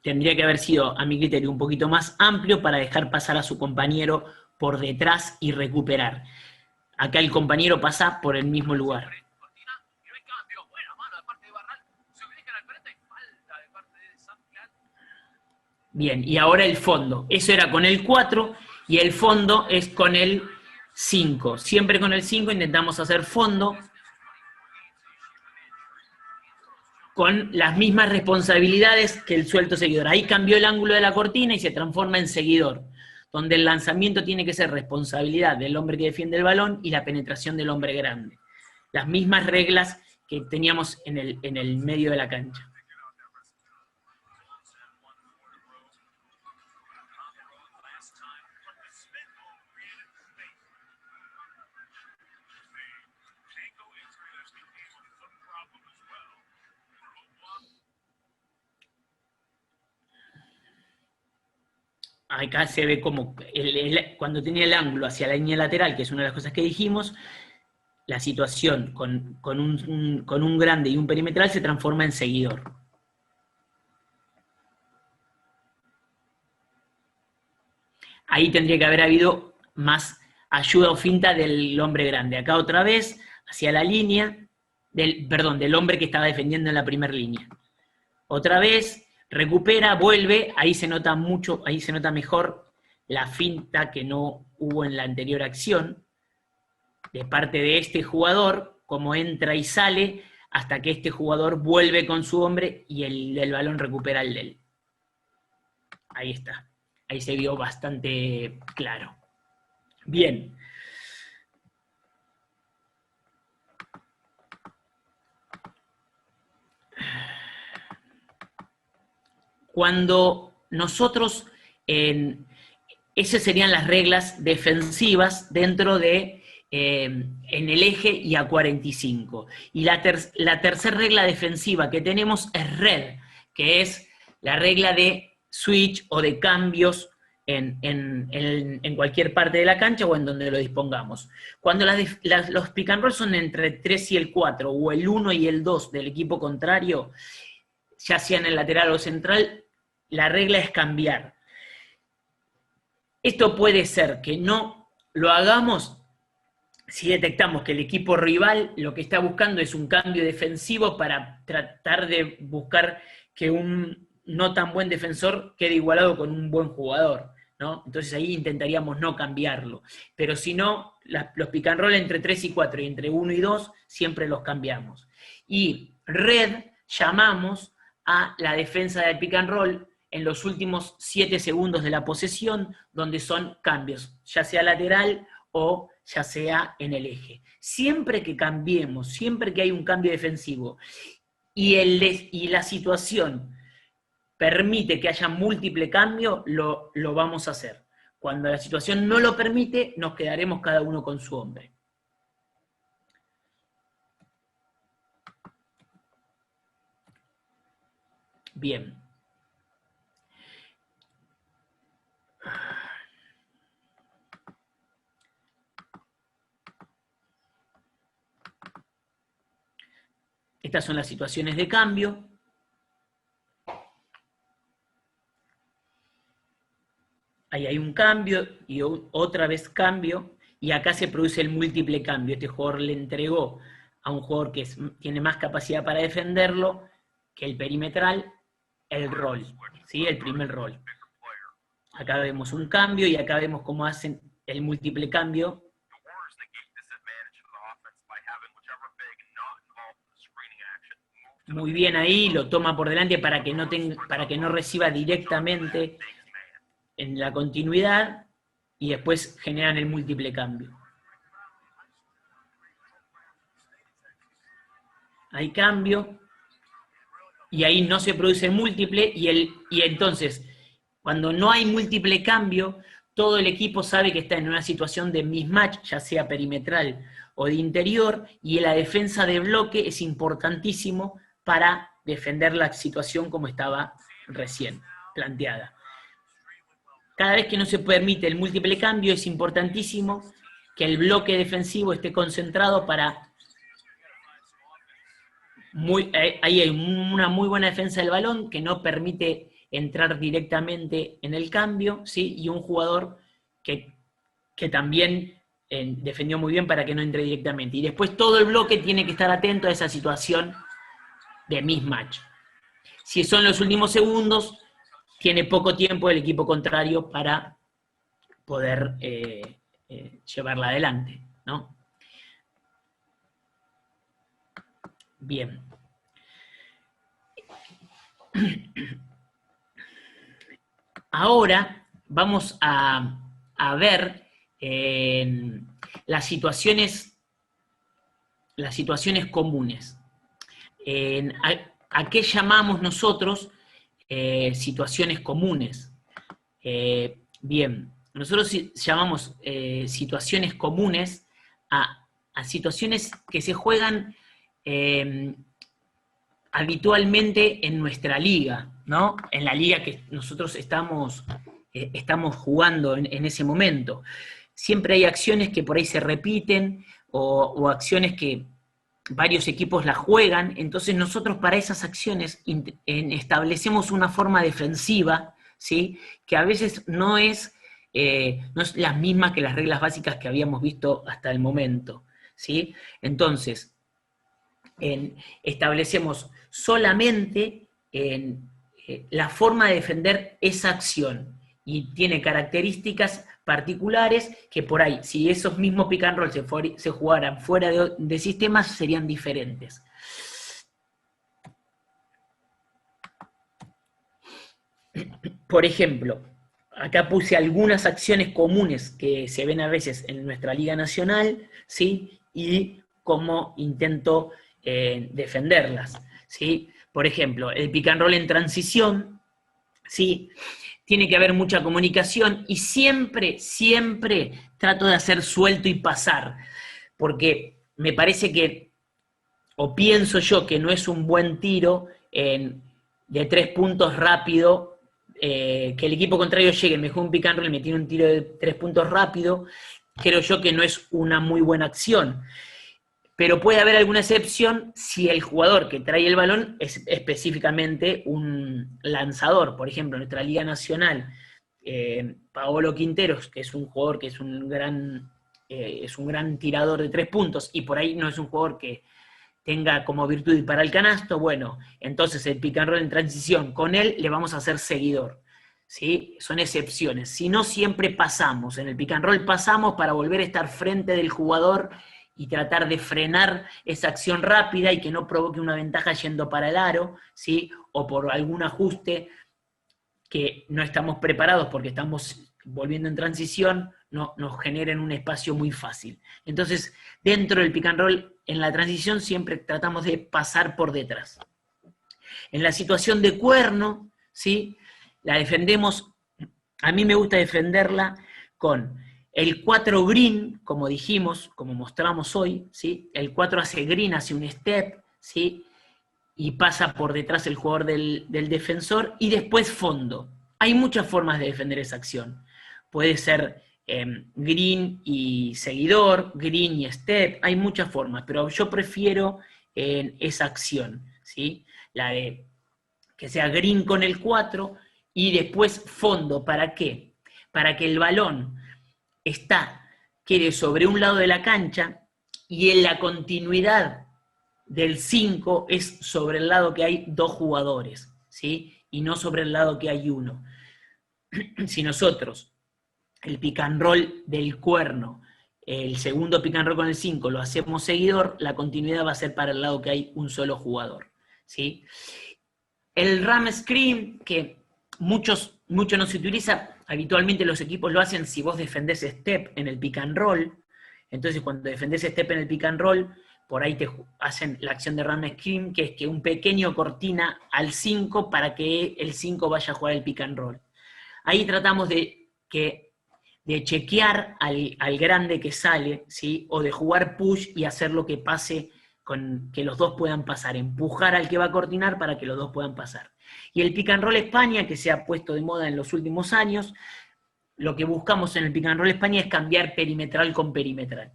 tendría que haber sido, a mi criterio, un poquito más amplio para dejar pasar a su compañero por detrás y recuperar. Acá el compañero pasa por el mismo lugar. Bien, y ahora el fondo. Eso era con el 4 y el fondo es con el 5. Siempre con el 5 intentamos hacer fondo con las mismas responsabilidades que el suelto seguidor. Ahí cambió el ángulo de la cortina y se transforma en seguidor, donde el lanzamiento tiene que ser responsabilidad del hombre que defiende el balón y la penetración del hombre grande. Las mismas reglas que teníamos en el medio de la cancha. Acá se ve como, cuando tenía el ángulo hacia la línea lateral, que es una de las cosas que dijimos, la situación con un grande y un perimetral se transforma en seguidor. Ahí tendría que haber habido más ayuda o finta del hombre grande. Acá otra vez, hacia la línea, del hombre que estaba defendiendo en la primera línea. Otra vez, recupera, vuelve, ahí se nota mucho, ahí se nota mejor la finta que no hubo en la anterior acción, de parte de este jugador, como entra y sale, hasta que este jugador vuelve con su hombre y el balón recupera el de él. Ahí está. Ahí se vio bastante claro. Bien. Cuando nosotros, esas serían las reglas defensivas dentro de, en el eje y a 45. Y la tercera regla defensiva que tenemos es red, que es la regla de switch o de cambios en cualquier parte de la cancha o en donde lo dispongamos. Cuando los pick and roll son entre el 3 y el 4, o el 1 y el 2 del equipo contrario, ya sea en el lateral o central, la regla es cambiar. Esto puede ser que no lo hagamos si detectamos que el equipo rival lo que está buscando es un cambio defensivo para tratar de buscar que un no tan buen defensor quede igualado con un buen jugador, ¿no? Entonces ahí intentaríamos no cambiarlo. Pero si no, los pick and roll entre 3 y 4 y entre 1 y 2 siempre los cambiamos. Y red llamamos a la defensa del pick and roll en los últimos 7 segundos de la posesión, donde son cambios, ya sea lateral o ya sea en el eje. Siempre que cambiemos, siempre que hay un cambio defensivo y la situación permite que haya múltiple cambio, lo vamos a hacer. Cuando la situación no lo permite, nos quedaremos cada uno con su hombre. Bien. Estas son las situaciones de cambio. Ahí hay un cambio y otra vez cambio, y acá se produce el múltiple cambio. Este jugador le entregó a un jugador que tiene más capacidad para defenderlo que el perimetral, el rol, ¿sí? El primer rol. Acá vemos un cambio y acá vemos cómo hacen el múltiple cambio. Muy bien ahí, lo toma por delante para que no reciba directamente en la continuidad, y después generan el múltiple cambio. Hay cambio, y ahí no se produce el múltiple, y entonces, cuando no hay múltiple cambio, todo el equipo sabe que está en una situación de mismatch, ya sea perimetral o de interior, y la defensa de bloque es importantísimo para defender la situación como estaba recién planteada. Cada vez que no se permite el múltiple cambio, es importantísimo que el bloque defensivo esté concentrado para... ahí hay una muy buena defensa del balón que no permite entrar directamente en el cambio, ¿sí? Y un jugador que también defendió muy bien para que no entre directamente. Y después todo el bloque tiene que estar atento a esa situación de mismatch. Si son los últimos segundos, tiene poco tiempo el equipo contrario para poder llevarla adelante, ¿no? Bien. Ahora vamos a ver las situaciones comunes. ¿A qué llamamos nosotros situaciones comunes? Bien, nosotros llamamos situaciones comunes a situaciones que se juegan habitualmente en nuestra liga, ¿no? En la liga que nosotros estamos jugando en ese momento. Siempre hay acciones que por ahí se repiten, o acciones que varios equipos las juegan. Entonces nosotros para esas acciones establecemos una forma defensiva, ¿sí? Que a veces no es la misma que las reglas básicas que habíamos visto hasta el momento, ¿sí? Entonces, establecemos solamente la forma de defender esa acción, y tiene características particulares que por ahí, si esos mismos pick and roll se jugaran fuera de sistemas, serían diferentes. Por ejemplo, acá puse algunas acciones comunes que se ven a veces en nuestra Liga Nacional, ¿sí? Y cómo intento defenderlas, ¿sí? Por ejemplo, el pick and roll en transición, ¿sí? Tiene que haber mucha comunicación, y siempre trato de hacer suelto y pasar, porque me parece que, o pienso yo que no es un buen tiro de 3 puntos rápido que el equipo contrario llegue, me juegue un pick and roll y me tiene un tiro de 3 puntos rápido, creo yo que no es una muy buena acción. Pero puede haber alguna excepción si el jugador que trae el balón es específicamente un lanzador. Por ejemplo, en nuestra Liga Nacional, Paolo Quinteros, que es un jugador que es un gran tirador de 3 puntos, y por ahí no es un jugador que tenga como virtud disparar el canasto, bueno, entonces el pick and roll en transición con él le vamos a hacer seguidor. ¿Sí? Son excepciones. Si no, siempre pasamos. En el pick and roll pasamos para volver a estar frente del jugador y tratar de frenar esa acción rápida y que no provoque una ventaja yendo para el aro, ¿sí? O por algún ajuste que no estamos preparados porque estamos volviendo en transición, no, nos generen un espacio muy fácil. Entonces, dentro del pick and roll, en la transición siempre tratamos de pasar por detrás. En la situación de cuerno, ¿sí? La defendemos, a mí me gusta defenderla con el 4 green, como dijimos, como mostramos hoy, ¿sí? El 4 hace green, hace un step, ¿sí? Y pasa por detrás el jugador del defensor, y después fondo. Hay muchas formas de defender esa acción. Puede ser green y seguidor, green y step, hay muchas formas, pero yo prefiero esa acción, ¿sí? La de que sea green con el 4 y después fondo. ¿Para qué? Para que el balón quede sobre un lado de la cancha y en la continuidad del 5 es sobre el lado que hay 2 jugadores, ¿sí? Y no sobre el lado que hay 1. Si nosotros el pick and roll del cuerno, el segundo pick and roll con el 5 lo hacemos seguidor, la continuidad va a ser para el lado que hay un solo jugador, ¿sí? El ram screen, que mucho no se utiliza, habitualmente los equipos lo hacen si vos defendés step en el pick and roll. Entonces cuando defendés step en el pick and roll, por ahí te hacen la acción de ram screen, que es que un pequeño cortina al 5 para que el 5 vaya a jugar el pick and roll. Ahí tratamos de chequear al grande que sale, ¿sí? O de jugar push y hacer lo que pase, con que los dos puedan pasar, empujar al que va a cortinar para que los dos puedan pasar. Y el pick and roll España, que se ha puesto de moda en los últimos años, lo que buscamos en el pick and roll España es cambiar perimetral con perimetral.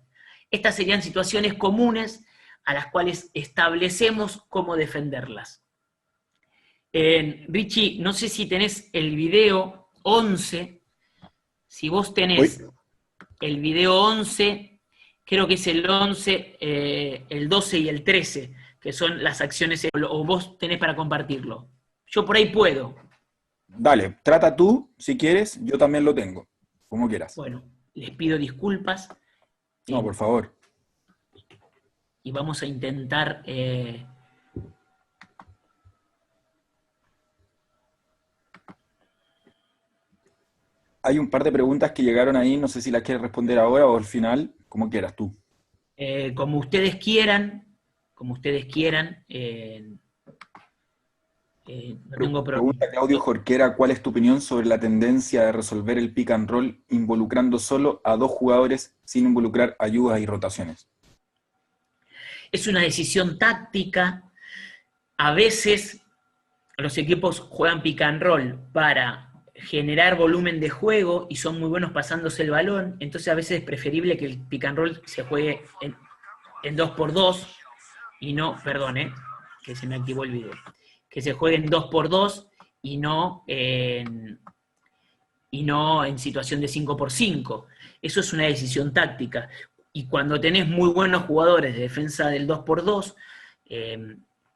Estas serían situaciones comunes a las cuales establecemos cómo defenderlas. Richie, no sé si tenés el video 11. Si vos tenés el video 11, creo que es el 11, el 12 y el 13, que son las acciones, o vos tenés para compartirlo. Yo por ahí puedo. Dale, trata tú, si quieres, yo también lo tengo, como quieras. Bueno, les pido disculpas. No, por favor. Y vamos a intentar... Hay un par de preguntas que llegaron ahí, no sé si las quieres responder ahora o al final, como quieras tú. Como ustedes quieran, no tengo problema. Pregunta Claudio Jorquera, ¿cuál es tu opinión sobre la tendencia de resolver el pick and roll involucrando solo a 2 jugadores sin involucrar ayudas y rotaciones? Es una decisión táctica. A veces los equipos juegan pick and roll para generar volumen de juego y son muy buenos pasándose el balón, entonces a veces es preferible que el pick and roll se juegue en 2x2 y no, perdón, que se me activó el video, que se juegue en 2x2 y no en situación de 5x5. Eso es una decisión táctica. Y cuando tenés muy buenos jugadores de defensa del 2x2,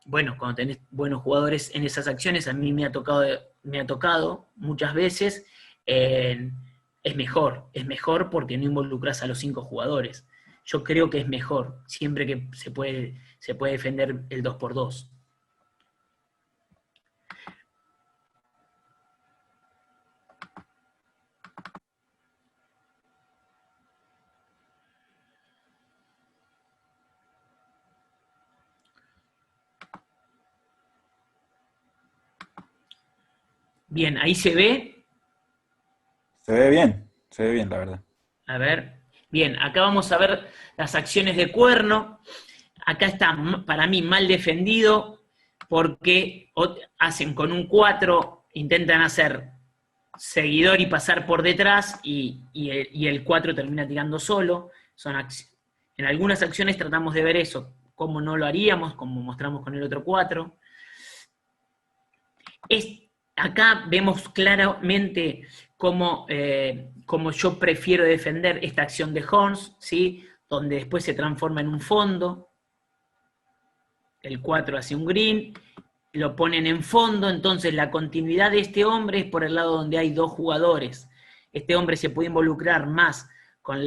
bueno, cuando tenés buenos jugadores en esas acciones, a mí me ha tocado muchas veces, es mejor porque no involucras a los 5 jugadores. Yo creo que es mejor, siempre que se puede defender el 2x2. Bien, ahí se ve. Se ve bien, la verdad. A ver, bien, acá vamos a ver las acciones de cuerno. Acá está, para mí, mal defendido, porque hacen con un 4, intentan hacer seguidor y pasar por detrás, y el 4 termina tirando solo. En algunas acciones tratamos de ver eso, cómo no lo haríamos, como mostramos con el otro 4. Acá vemos claramente cómo yo prefiero defender esta acción de Horns, ¿sí? Donde después se transforma en un fondo, el 4 hace un green, lo ponen en fondo, entonces la continuidad de este hombre es por el lado donde hay 2 jugadores. Este hombre se puede involucrar más con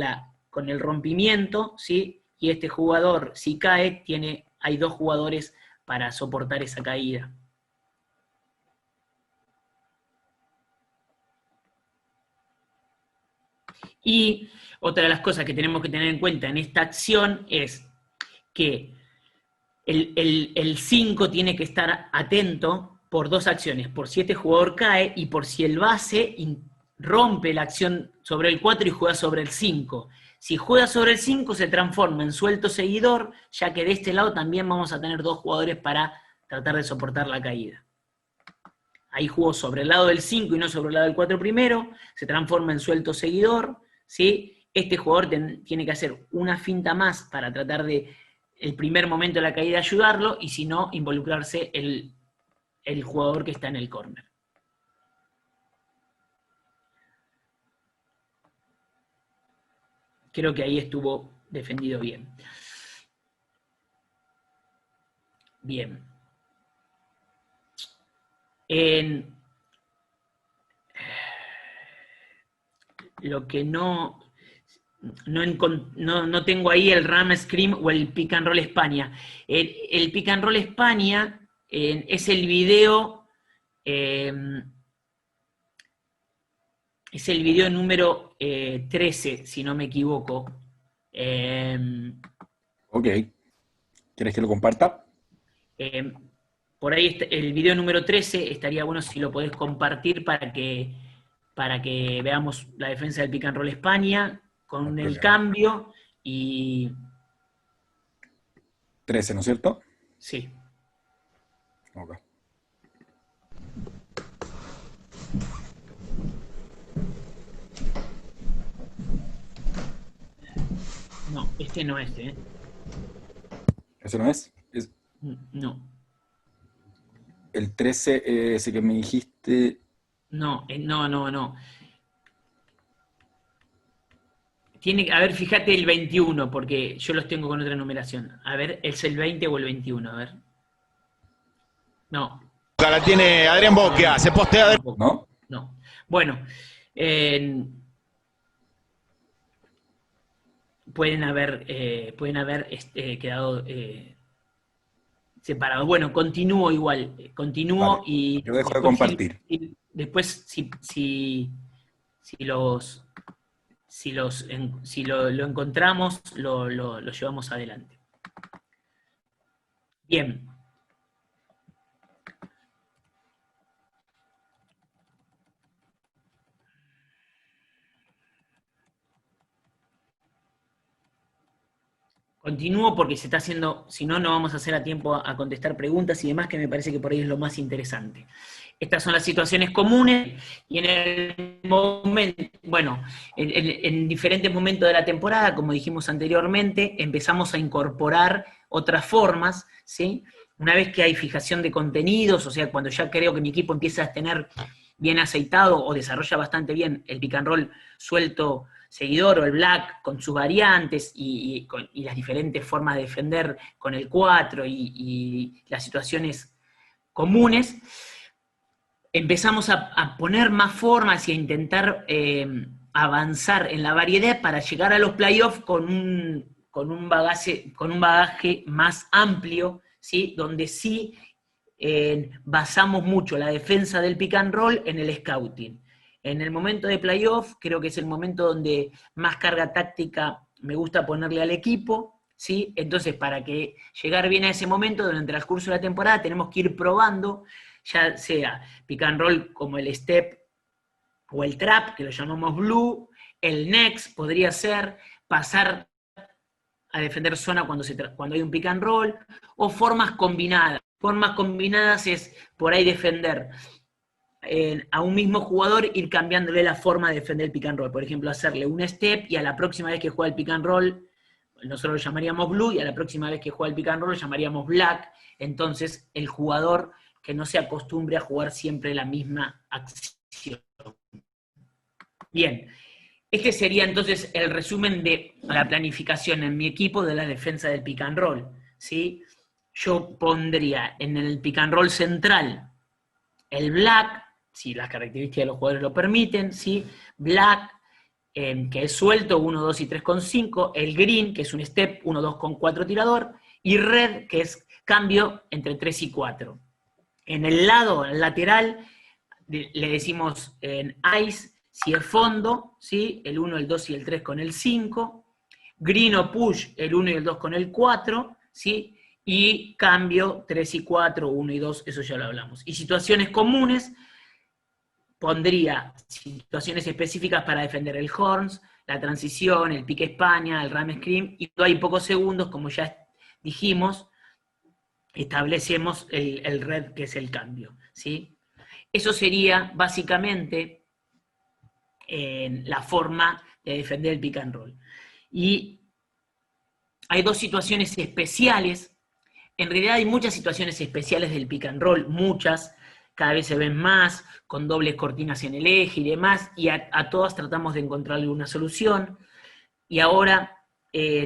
el rompimiento, ¿sí? Y este jugador, si cae, hay 2 jugadores para soportar esa caída. Y otra de las cosas que tenemos que tener en cuenta en esta acción es que el 5 tiene que estar atento por 2 acciones, por si este jugador cae y por si el base rompe la acción sobre el 4 y juega sobre el 5. Si juega sobre el 5 se transforma en suelto seguidor, ya que de este lado también vamos a tener 2 jugadores para tratar de soportar la caída. Ahí jugó sobre el lado del 5 y no sobre el lado del 4 primero, se transforma en suelto seguidor, ¿sí? Este jugador tiene que hacer una finta más para tratar de, el primer momento de la caída, ayudarlo, y si no, involucrarse el jugador que está en el córner. Creo que ahí estuvo defendido bien. Bien. Lo que no tengo ahí el Ram Scream o el Pick and Roll España. El Pick and Roll España es el video número 13, si no me equivoco. Ok. ¿Quieres que lo comparta? Por ahí está, el video número 13, estaría bueno si lo podés compartir para que veamos la defensa del Pick and Roll España con el cambio y... 13, ¿no es cierto? Sí. Ok. No, este no es, ¿eh? ¿Ese no es? No. El 13, ese que me dijiste... No. A ver, fíjate el 21, porque yo los tengo con otra numeración. A ver, ¿es el 20 o el 21? A ver. No. La tiene Adrián Bocchia, se postea de... ¿No? No. Bueno, pueden haber quedado separados. Bueno, continúo igual. Continúo, vale. y Yo dejo de compartir. Después, si lo encontramos, lo llevamos adelante. Bien. Continúo porque se está haciendo, si no, no vamos a hacer a tiempo a contestar preguntas y demás, que me parece que por ahí es lo más interesante. Estas son las situaciones comunes, y en el momento, bueno, en diferentes momentos de la temporada, como dijimos anteriormente, empezamos a incorporar otras formas, ¿sí? Una vez que hay fijación de contenidos, o sea, cuando ya creo que mi equipo empieza a tener bien aceitado o desarrolla bastante bien el pick and roll suelto seguidor o el black con sus variantes y las diferentes formas de defender con el 4 y las situaciones comunes, empezamos a poner más formas y a intentar avanzar en la variedad para llegar a los playoffs con un bagaje más amplio, ¿sí? Donde sí basamos mucho la defensa del pick and roll en el scouting. En el momento de playoff creo que es el momento donde más carga táctica me gusta ponerle al equipo, ¿sí? Entonces, para que llegar bien a ese momento, durante el transcurso de la temporada, tenemos que ir probando, ya sea pick and roll como el step o el trap, que lo llamamos blue, el next podría ser pasar a defender zona cuando hay un pick and roll, o formas combinadas. Formas combinadas es por ahí defender a un mismo jugador ir cambiándole la forma de defender el pick and roll. Por ejemplo, hacerle un step y a la próxima vez que juega el pick and roll, nosotros lo llamaríamos blue, y a la próxima vez que juega el pick and roll lo llamaríamos black. Entonces, el jugador que no se acostumbre a jugar siempre la misma acción. Bien, este sería entonces el resumen de la planificación en mi equipo de la defensa del pick and roll, ¿sí? Yo pondría en el pick and roll central el black, si las características de los jugadores lo permiten, ¿sí? Black, que es suelto, 1, 2 y 3 con 5, el green, que es un step, 1, 2 con 4 tirador, y red, que es cambio entre 3 y 4. En el lado lateral le decimos en ice, si es fondo, ¿sí? El 1, el 2 y el 3 con el 5, green o push, el 1 y el 2 con el 4, ¿sí? Y cambio 3 y 4, 1 y 2, eso ya lo hablamos. Y situaciones comunes, pondría situaciones específicas para defender el horns, la transición, el pique España, el ram scream, y hay pocos segundos, como ya dijimos, establecemos el red, que es el cambio, ¿sí? Eso sería básicamente la forma de defender el pick and roll. Y hay dos situaciones especiales. En realidad hay muchas situaciones especiales del pick and roll, muchas, cada vez se ven más, con dobles cortinas en el eje y demás, y a todas tratamos de encontrarle una solución. Y ahora,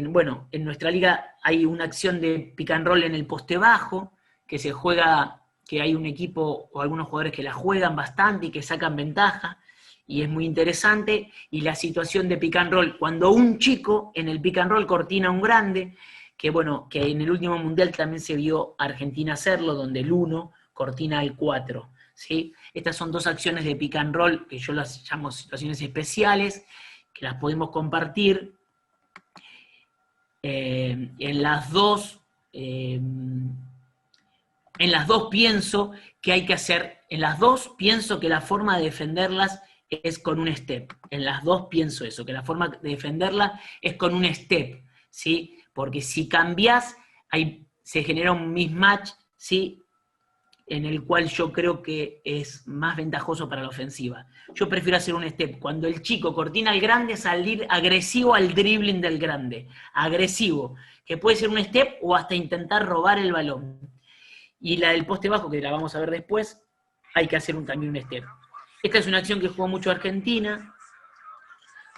bueno, en nuestra liga hay una acción de pick and roll en el poste bajo, que se juega, que hay un equipo o algunos jugadores que la juegan bastante y que sacan ventaja, y es muy interesante. Y la situación de pick and roll, cuando un chico en el pick and roll cortina a un grande, que bueno, que en el último mundial también se vio a Argentina hacerlo, donde el 1 cortina al 4, ¿sí? Estas son dos acciones de pick and roll que yo las llamo situaciones especiales, que las podemos compartir. En las dos pienso que hay que hacer, en las dos pienso que la forma de defenderlas es con un step. En las dos pienso eso, que la forma de defenderla es con un step, ¿sí? Porque si cambiás, se genera un mismatch, ¿sí? En el cual yo creo que es más ventajoso para la ofensiva. Yo prefiero hacer un step. Cuando el chico cortina al grande, salir agresivo al dribbling del grande. Agresivo. Que puede ser un step o hasta intentar robar el balón. Y la del poste bajo, que la vamos a ver después, hay que hacer también un step. Esta es una acción que jugó mucho Argentina,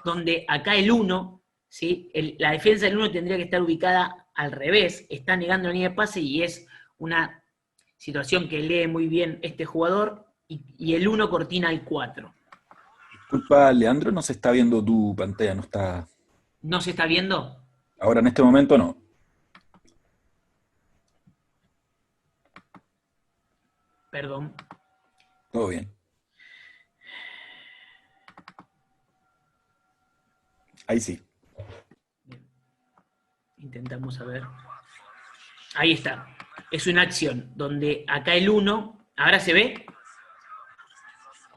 donde acá el 1, ¿sí? La defensa del 1 tendría que estar ubicada al revés. Está negando la línea de pase y es una situación que lee muy bien este jugador, y el 1 cortina al 4. Disculpa, Leandro, no se está viendo tu pantalla, no está... ¿No se está viendo? Ahora, en este momento, no. Perdón. Todo bien. Ahí sí. Bien. Intentamos a ver. Ahí está. Es una acción donde acá el 1, ¿ahora se ve?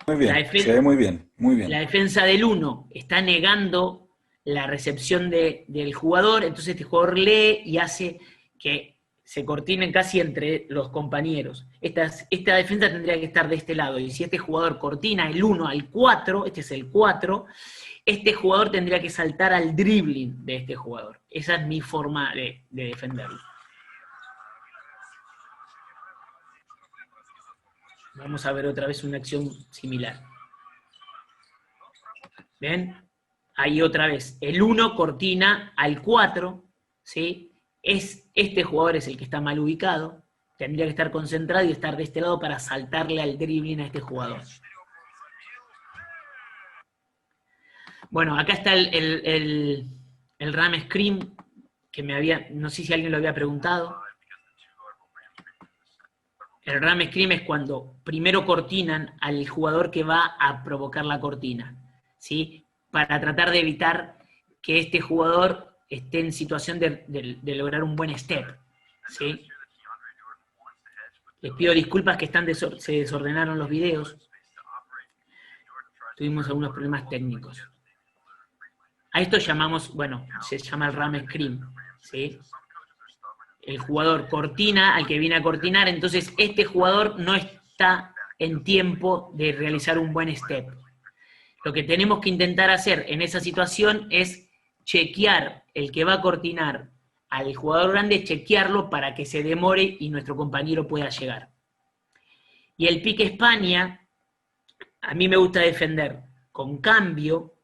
Muy bien, se ve muy bien, muy bien. La defensa del 1 está negando la recepción del jugador, entonces este jugador lee y hace que se cortinen casi entre los compañeros. Esta defensa tendría que estar de este lado, y si este jugador cortina el 1 al 4, este es el 4, este jugador tendría que saltar al dribbling de este jugador. Esa es mi forma de defenderlo. Vamos a ver otra vez una acción similar. ¿Ven? Ahí otra vez. El 1 cortina al 4, ¿sí? Este jugador es el que está mal ubicado. Tendría que estar concentrado y estar de este lado para saltarle al dribbling a este jugador. Bueno, acá está el ram scream, que no sé si alguien lo había preguntado. El ram scream es cuando primero cortinan al jugador que va a provocar la cortina, ¿sí? Para tratar de evitar que este jugador esté en situación de lograr un buen step, ¿sí? Les pido disculpas que se desordenaron los videos. Tuvimos algunos problemas técnicos. A esto llamamos, bueno, se llama el ram scream, ¿sí? El jugador cortina al que viene a cortinar, entonces este jugador no está en tiempo de realizar un buen step. Lo que tenemos que intentar hacer en esa situación es chequear el que va a cortinar al jugador grande, chequearlo para que se demore y nuestro compañero pueda llegar. Y el pique España, a mí me gusta defender con cambio,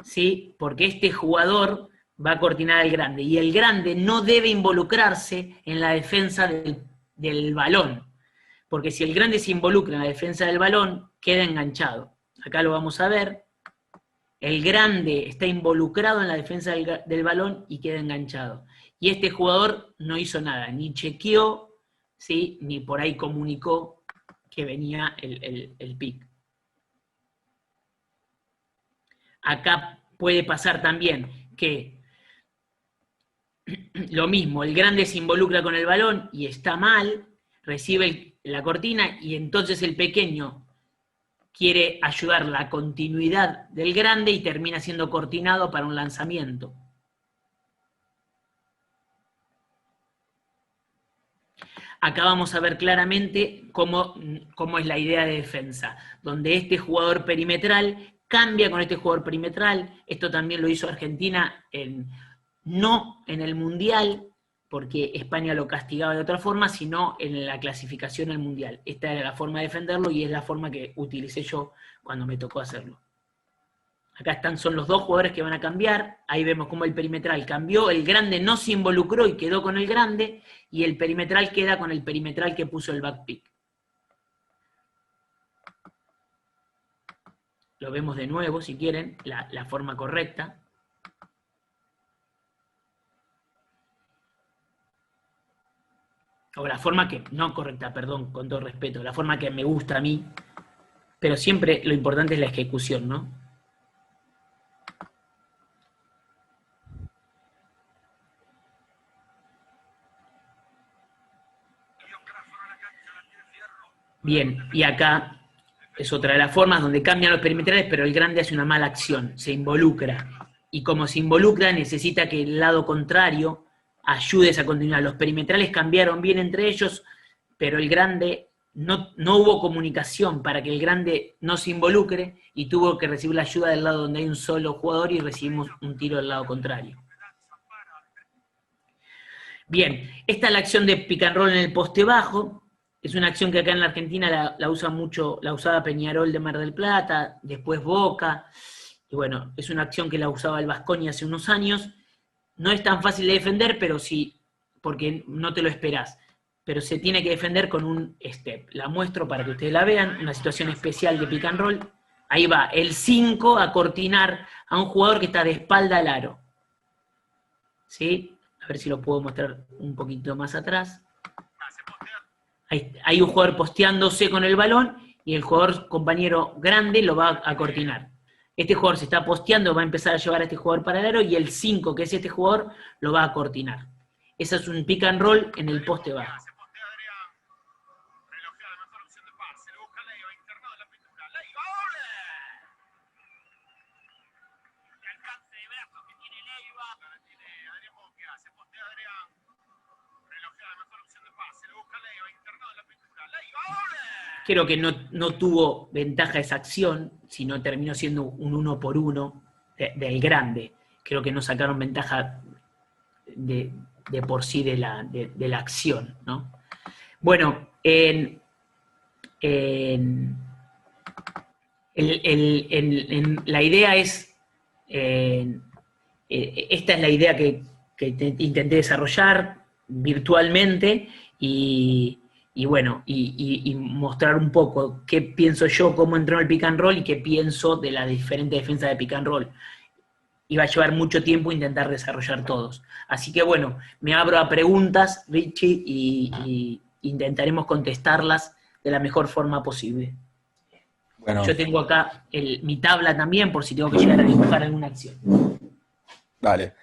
¿sí? Porque este jugador va a cortinar al grande, y el grande no debe involucrarse en la defensa del balón, porque si el grande se involucra en la defensa del balón, queda enganchado. Acá lo vamos a ver. El grande está involucrado en la defensa del balón y queda enganchado. Y este jugador no hizo nada, ni chequeó, ¿sí? Ni por ahí comunicó que venía el pick. Acá puede pasar también que lo mismo, el grande se involucra con el balón y está mal, recibe la cortina, y entonces el pequeño quiere ayudar la continuidad del grande y termina siendo cortinado para un lanzamiento. Acá vamos a ver claramente cómo es la idea de defensa, donde este jugador perimetral cambia con este jugador perimetral. Esto también lo hizo Argentina no en el Mundial, porque España lo castigaba de otra forma, sino en la clasificación al Mundial. Esta era la forma de defenderlo y es la forma que utilicé yo cuando me tocó hacerlo. Acá son los dos jugadores que van a cambiar. Ahí vemos cómo el perimetral cambió, el grande no se involucró y quedó con el grande, y el perimetral queda con el perimetral que puso el back pick. Lo vemos de nuevo, si quieren, la forma correcta. O la forma que, no correcta, perdón, con todo respeto, la forma que me gusta a mí, pero siempre lo importante es la ejecución, ¿no? Bien, y acá es otra de las formas donde cambian los perimetrales, pero el grande hace una mala acción, se involucra. Y como se involucra, necesita que el lado contrario ayude a esa continuidad. Los perimetrales cambiaron bien entre ellos, pero el grande no hubo comunicación para que el grande no se involucre, y tuvo que recibir la ayuda del lado donde hay un solo jugador y recibimos un tiro del lado contrario. Bien, esta es la acción de pick and roll en el poste bajo. Es una acción que acá en la Argentina la usa mucho, la usaba Peñarol de Mar del Plata, después Boca, y bueno, es una acción que la usaba el Baskonia hace unos años. No es tan fácil de defender, pero sí, porque no te lo esperás, pero se tiene que defender con un step. La muestro para que ustedes la vean, una situación especial de pick and roll. Ahí va, el 5 a cortinar a un jugador que está de espalda al aro. ¿Sí? A ver si lo puedo mostrar un poquito más atrás. Hay un jugador posteándose con el balón y el jugador compañero grande lo va a cortinar. Este jugador se está posteando, va a empezar a llevar a este jugador para el aro, y el 5, que es este jugador, lo va a cortinar. Ese es un pick and roll en el poste bajo. Creo que no tuvo ventaja esa acción, sino terminó siendo un 1 por 1 del grande. Creo que no sacaron ventaja de por sí de la acción, ¿no? Bueno, la idea es, esta es la idea que intenté desarrollar virtualmente, y bueno, y mostrar un poco qué pienso yo, cómo entró en el pick and roll y qué pienso de las diferentes defensas de pick and roll. Iba a llevar mucho tiempo intentar desarrollar todos. Así que bueno, me abro a preguntas, Richie, y intentaremos contestarlas de la mejor forma posible. Bueno. Yo tengo acá mi tabla también, por si tengo que llegar a dibujar alguna acción. Vale.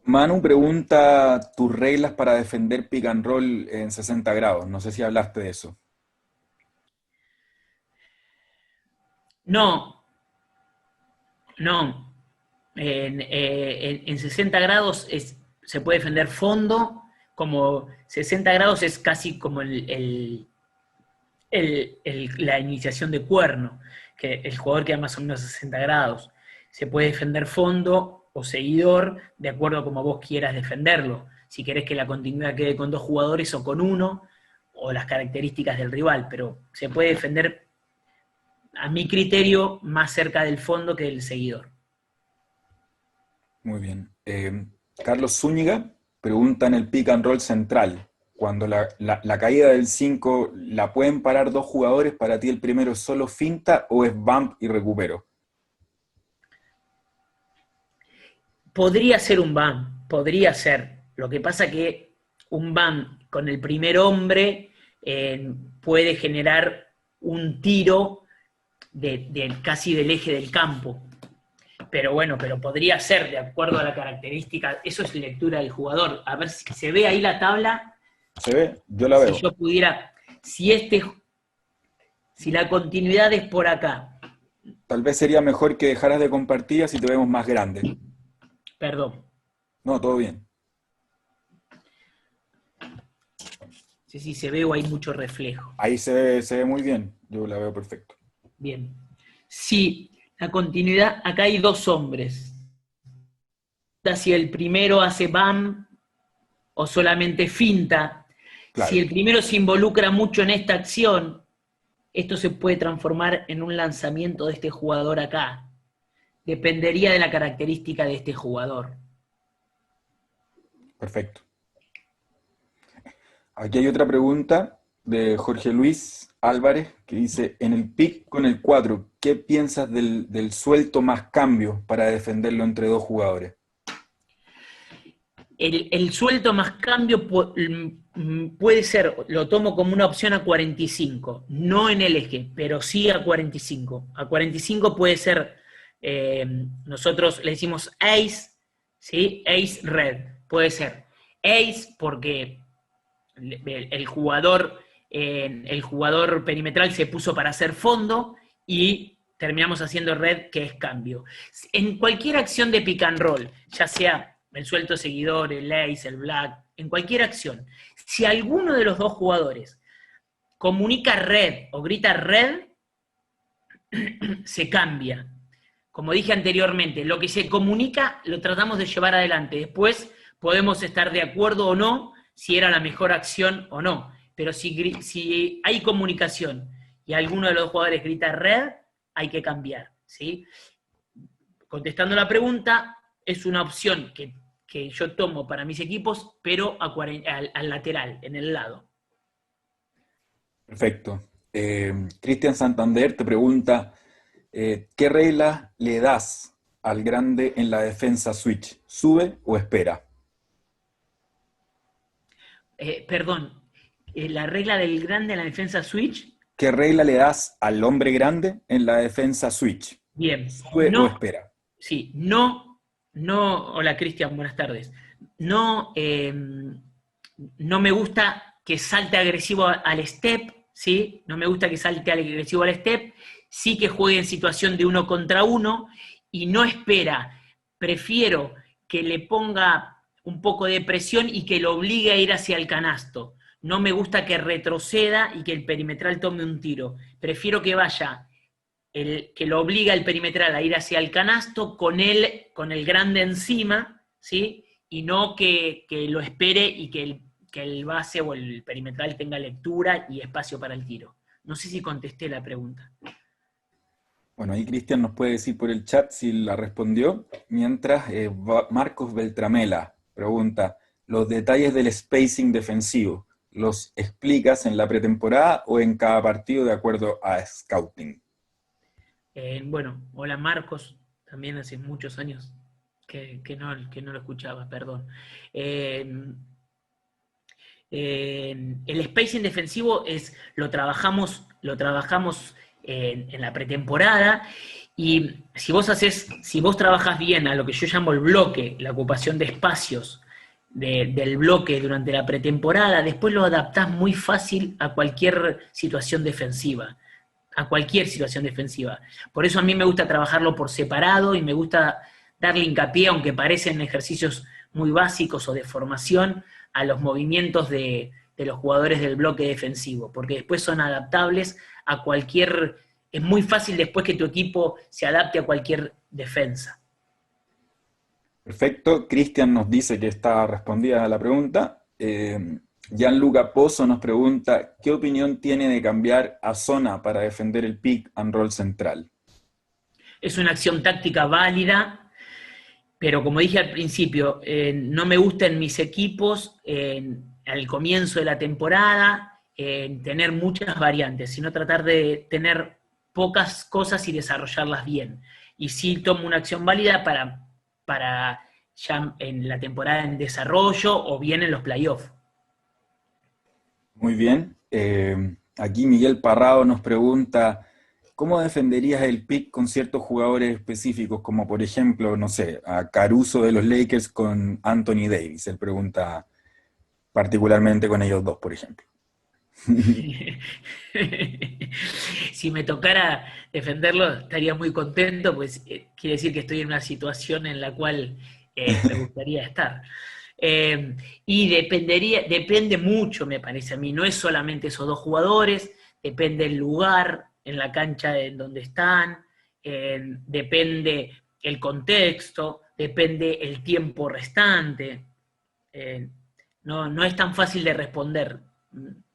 Manu pregunta tus reglas para defender pick and roll en 60 grados. No sé si hablaste de eso. No. En 60 grados se puede defender fondo, como 60 grados es casi como el la iniciación de cuerno, que el jugador queda más o menos a 60 grados. Se puede defender fondo o seguidor de acuerdo a como vos quieras defenderlo. Si querés que la continuidad quede con 2 jugadores o con 1, o las características del rival, pero se puede defender, a mi criterio, más cerca del fondo que del seguidor. Muy bien. Carlos Zúñiga pregunta en el pick and roll central, cuando la caída del 5 la pueden parar 2 jugadores, ¿para ti el primero es solo finta o es bump y recupero? Podría ser un bump, podría ser. Lo que pasa que un bump con el primer hombre puede generar un tiro casi del eje del campo. Pero bueno, pero podría ser de acuerdo a la característica. Eso es lectura del jugador. A ver si se ve ahí la tabla. ¿Se ve? Yo la veo. Si yo pudiera, si la continuidad es por acá. Tal vez sería mejor que dejaras de compartir así te vemos más grande. Perdón. No, todo bien. Sí, se ve o hay mucho reflejo. Ahí se ve muy bien. Yo la veo perfecto. Bien. Si la continuidad, acá hay 2 hombres. Si el primero hace bam o solamente finta. Claro. Si el primero se involucra mucho en esta acción, esto se puede transformar en un lanzamiento de este jugador acá. Dependería de la característica de este jugador. Perfecto. Aquí hay otra pregunta de Jorge Luis Álvarez que dice, en el pick con el 4, ¿qué piensas del suelto más cambio para defenderlo entre 2 jugadores? El suelto más cambio puede ser, lo tomo como una opción a 45, no en el eje, pero sí a 45. A 45 puede ser, nosotros le decimos ace, ¿sí? Ace red, puede ser ace porque el jugador perimetral se puso para hacer fondo y terminamos haciendo red, que es cambio. En cualquier acción de pick and roll, ya sea el suelto seguidor, el ace, el black, en cualquier acción, si alguno de los 2 jugadores comunica red o grita red, se cambia. Como dije anteriormente, lo que se comunica lo tratamos de llevar adelante. Después podemos estar de acuerdo o no si era la mejor acción o no. Pero si hay comunicación y alguno de los jugadores grita red, hay que cambiar, ¿sí? Contestando la pregunta, es una opción que yo tomo para mis equipos, pero al lateral, en el lado. Perfecto. Cristian Santander te pregunta, ¿qué regla le das al grande en la defensa switch? ¿Sube o espera? Perdón, la regla del grande en la defensa switch. ¿Qué regla le das al hombre grande en la defensa switch? Bien. ¿Sube o espera? Sí, no, hola Cristian, buenas tardes. No me gusta que salte agresivo al step, ¿sí? No me gusta que salte agresivo al step, sí que juegue en situación de 1 contra 1 y no espera. Prefiero que le ponga un poco de presión y que lo obligue a ir hacia el canasto. No me gusta que retroceda y que el perimetral tome un tiro. Prefiero que vaya, que lo obliga el perimetral a ir hacia el canasto con el grande encima, ¿sí? Y no que lo espere y que el base o el perimetral tenga lectura y espacio para el tiro. No sé si contesté la pregunta. Bueno, ahí Cristian nos puede decir por el chat si la respondió. Mientras, Marcos Beltramela pregunta, ¿los detalles del spacing defensivo los explicas en la pretemporada o en cada partido de acuerdo a scouting? Bueno, hola Marcos, también hace muchos años que no lo escuchaba, perdón. El spacing defensivo lo trabajamos en la pretemporada, y si vos trabajás bien a lo que yo llamo el bloque, la ocupación de espacios del bloque durante la pretemporada, después lo adaptás muy fácil a cualquier situación defensiva. Por eso a mí me gusta trabajarlo por separado y me gusta darle hincapié, aunque parecen ejercicios muy básicos o de formación, a los movimientos de de los jugadores del bloque defensivo, porque después son adaptables a cualquier... Es muy fácil después que tu equipo se adapte a cualquier defensa. Perfecto. Cristian nos dice que está respondida a la pregunta. Gianluca Pozzo nos pregunta, ¿qué opinión tiene de cambiar a zona para defender el pick and roll central? Es una acción táctica válida, pero como dije al principio, no me gusta en mis equipos, al comienzo de la temporada, tener muchas variantes, sino tratar de tener pocas cosas y desarrollarlas bien. Y sí tomo una acción válida para ya en la temporada en desarrollo o bien en los playoffs. Muy bien. Aquí Miguel Parrado nos pregunta, ¿cómo defenderías el pick con ciertos jugadores específicos, como por ejemplo, no sé, a Caruso de los Lakers con Anthony Davis? Él pregunta particularmente con ellos dos, por ejemplo. Si me tocara defenderlo, estaría muy contento, pues quiere decir que estoy en una situación en la cual me gustaría estar. Y depende mucho, me parece a mí, no es solamente esos dos jugadores, depende el lugar en la cancha en donde están, depende el contexto, depende el tiempo restante. No es tan fácil de responder.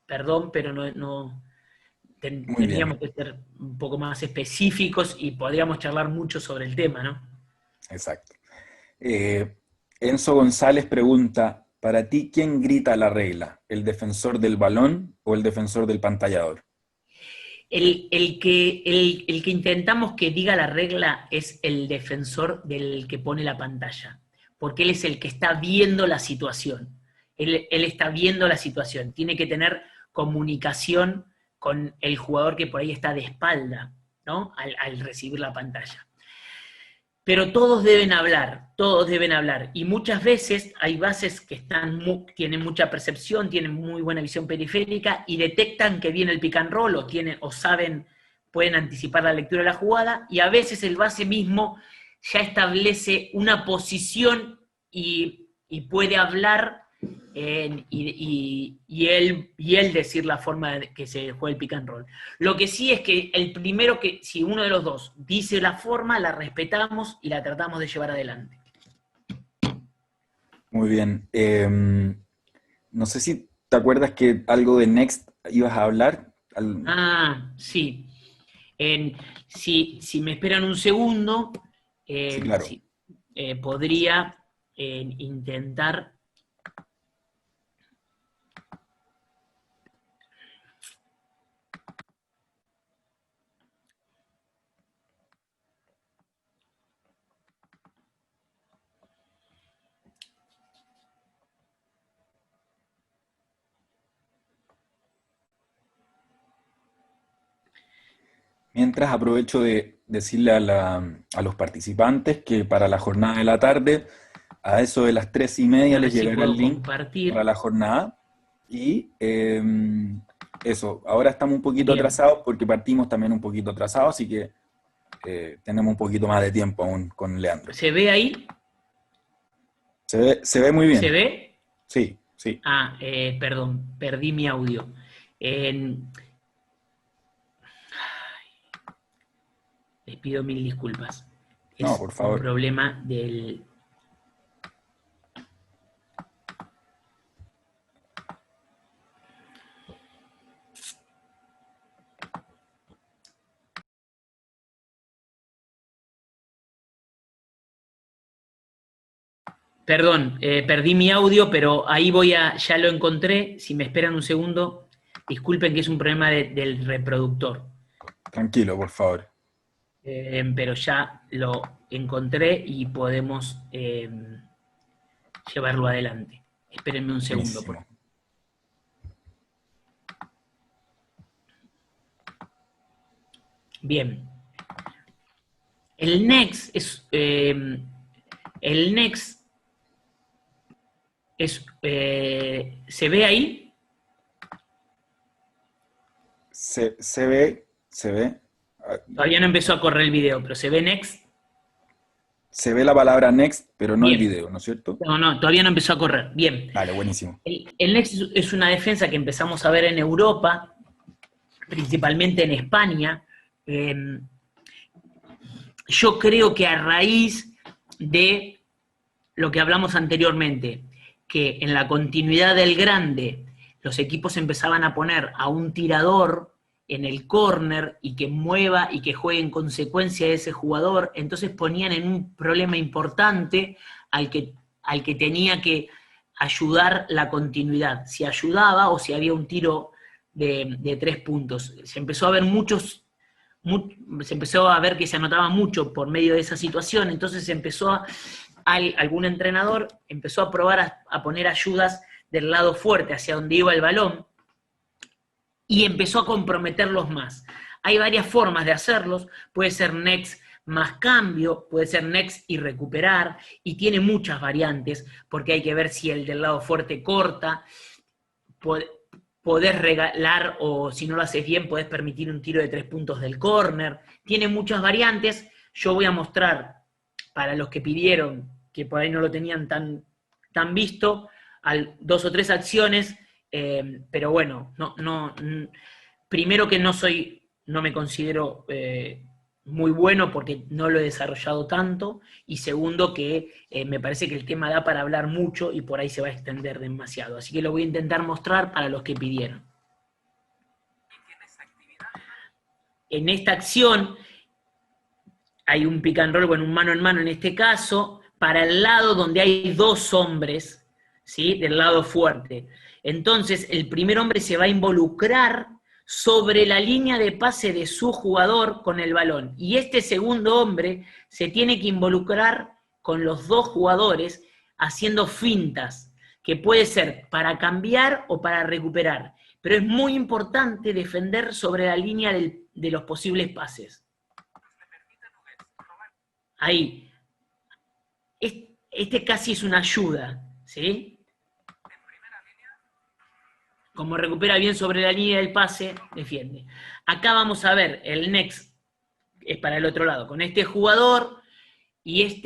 Perdón, pero Muy bien, tendríamos que ser un poco más específicos y podríamos charlar mucho sobre el tema, ¿no? exacto. Enzo González pregunta, ¿para ti quién grita la regla? ¿El defensor del balón o el defensor del pantallador? El que intentamos que diga la regla es el defensor del que pone la pantalla, porque él es el que está viendo la situación. Él está viendo la situación, tiene que tener comunicación con el jugador que por ahí está de espalda, ¿no? Al recibir la pantalla. Pero todos deben hablar, y muchas veces hay bases que tienen mucha percepción, tienen muy buena visión periférica, y detectan que viene el pick and roll, o saben, pueden anticipar la lectura de la jugada, y a veces el base mismo ya establece una posición y puede hablar, y él decir la forma de que se juega el pick and roll. Lo que sí es que el primero si uno de los dos dice la forma, la respetamos y la tratamos de llevar adelante. Muy bien. No sé si te acuerdas que algo de Next ibas a hablar. Sí. Si me esperan un segundo, Sí, claro. sí, podría intentar... Mientras aprovecho de decirle a los participantes que para la jornada de la tarde, a eso de las 3:30 A ver les si llegará el puedo link para compartir. la jornada. Y eso, ahora estamos un poquito Bien. atrasados porque partimos también un poquito atrasados, así que tenemos un poquito más de tiempo aún con Leandro. ¿Se ve ahí? Se ve muy ¿Se bien. ve? Sí, sí. Perdón, perdí mi audio. Les pido mil disculpas. No, Es por un favor. problema del... Perdón, perdí mi audio, pero ahí ya lo encontré. Si me esperan un segundo, disculpen que es un problema del reproductor. Tranquilo, por favor. Pero ya lo encontré y podemos llevarlo adelante. Espérenme un segundo, por Buenísimo. favor. Bien. El next es... el next ¿se ve ahí? Se ve, se ve. Todavía no empezó a correr el video, pero ¿se ve next? Se ve la palabra next, pero no el Bien. video, ¿no es cierto? No, todavía no empezó a correr. Bien. Vale, buenísimo. El Next es una defensa que empezamos a ver en Europa, principalmente en España. Yo creo que a raíz de lo que hablamos anteriormente, que en la continuidad del grande los equipos empezaban a poner a un tirador en el córner y que mueva y que juegue en consecuencia de ese jugador, entonces ponían en un problema importante al que tenía que ayudar la continuidad, si ayudaba o si había un tiro de 3 puntos. Se empezó a ver se empezó a ver que se anotaba mucho por medio de esa situación, entonces algún entrenador empezó a probar a poner ayudas del lado fuerte, hacia donde iba el balón, y empezó a comprometerlos más. Hay varias formas de hacerlos, puede ser next más cambio, puede ser next y recuperar, y tiene muchas variantes, porque hay que ver si el del lado fuerte corta, podés regalar, o si no lo haces bien, podés permitir un tiro de 3 puntos del córner, tiene muchas variantes. Yo voy a mostrar, para los que pidieron, que por ahí no lo tenían tan visto, 2 o 3 acciones, pero bueno, primero que no me considero muy bueno porque no lo he desarrollado tanto, y segundo que me parece que el tema da para hablar mucho y por ahí se va a extender demasiado, así que lo voy a intentar mostrar para los que pidieron. En esta acción hay un pick and roll, bueno, un mano en mano en este caso, para el lado donde hay 2 hombres, ¿sí? Del lado fuerte. Entonces, el primer hombre se va a involucrar sobre la línea de pase de su jugador con el balón. Y este segundo hombre se tiene que involucrar con los 2 jugadores haciendo fintas, que puede ser para cambiar o para recuperar. Pero es muy importante defender sobre la línea de los posibles pases. Ahí. Este casi es una ayuda, ¿sí? Como recupera bien sobre la línea del pase, defiende. Acá vamos a ver, el next es para el otro lado, con este jugador, y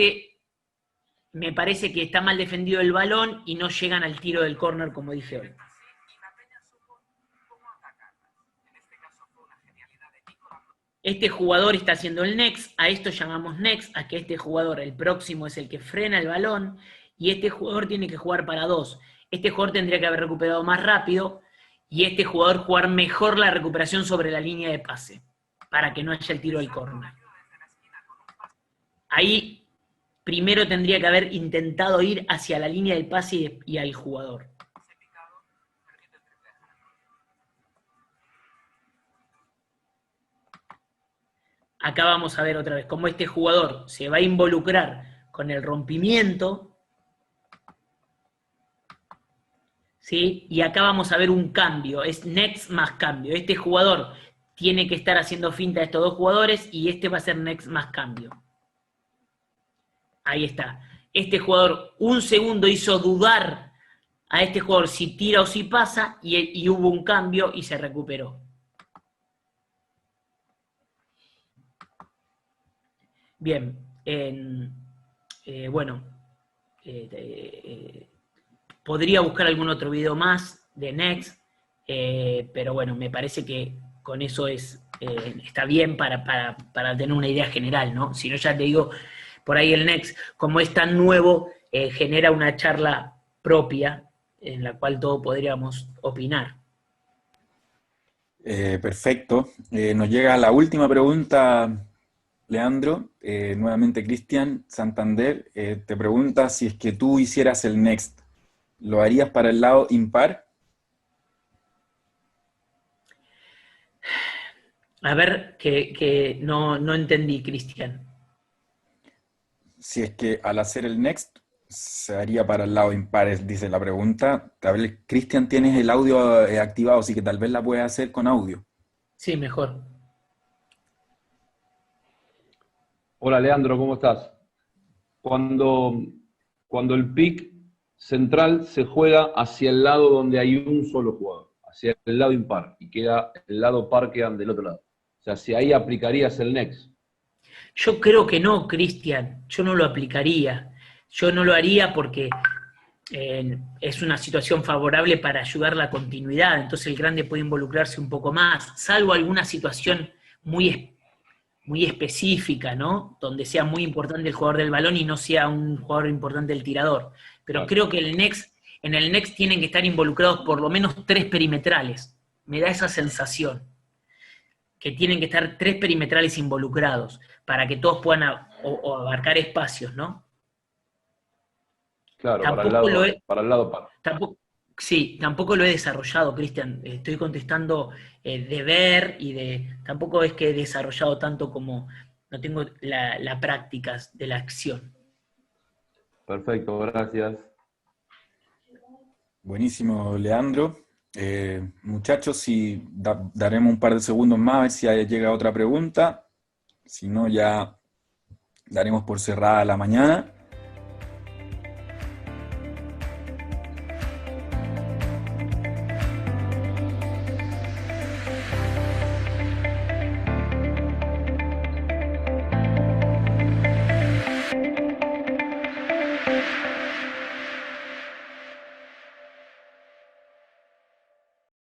me parece que está mal defendido el balón y no llegan al tiro del córner, como dije hoy. Este jugador está haciendo el next, a esto llamamos next, a que este jugador, el próximo, es el que frena el balón, y este jugador tiene que jugar para 2. Este jugador tendría que haber recuperado más rápido, y este jugador jugar mejor la recuperación sobre la línea de pase, para que no haya el tiro del córner. Ahí primero tendría que haber intentado ir hacia la línea del pase y al jugador. Acá vamos a ver otra vez cómo este jugador se va a involucrar con el rompimiento, ¿sí? Y acá vamos a ver un cambio, es next más cambio. Este jugador tiene que estar haciendo finta a estos 2 jugadores y este va a ser next más cambio. Ahí está. Este jugador un segundo hizo dudar a este jugador si tira o si pasa, y hubo un cambio y se recuperó. Bien, bueno, podría buscar algún otro video más de Next, pero bueno, me parece que con eso está bien para tener una idea general, ¿no? Si no, ya te digo, por ahí el Next, como es tan nuevo, genera una charla propia en la cual todos podríamos opinar. Perfecto. Nos llega la última pregunta, Leandro. Nuevamente Cristian Santander te pregunta si es que tú hicieras el next, ¿lo harías para el lado impar? A ver, que no entendí, Cristian. Si es que al hacer el next se haría para el lado impar, dice la pregunta. Tal vez, Cristian, tienes el audio activado, así que tal vez la puedes hacer con audio. Sí, mejor. Hola Leandro, ¿cómo estás? Cuando el pick central se juega hacia el lado donde hay un solo jugador, hacia el lado impar, y queda el lado par quedan del otro lado. O sea, si ahí aplicarías el next. Yo creo que no, Cristian, yo no lo aplicaría. Yo no lo haría porque es una situación favorable para ayudar la continuidad, entonces el grande puede involucrarse un poco más, salvo alguna situación muy específica, ¿no? Donde sea muy importante el jugador del balón y no sea un jugador importante el tirador. Pero Claro. creo que en el Next tienen que estar involucrados por lo menos 3 perimetrales. Me da esa sensación. Que tienen que estar 3 perimetrales involucrados para que todos puedan abarcar espacios, ¿no? Claro, Tampoco lo he, para el lado par. tampoco, sí, tampoco lo he desarrollado, Cristian. Estoy contestando de ver tampoco es que he desarrollado tanto como no tengo la práctica de la acción. Perfecto, gracias. Buenísimo, Leandro. Muchachos, si daremos un par de segundos más a ver si llega otra pregunta. Si no, ya daremos por cerrada la mañana.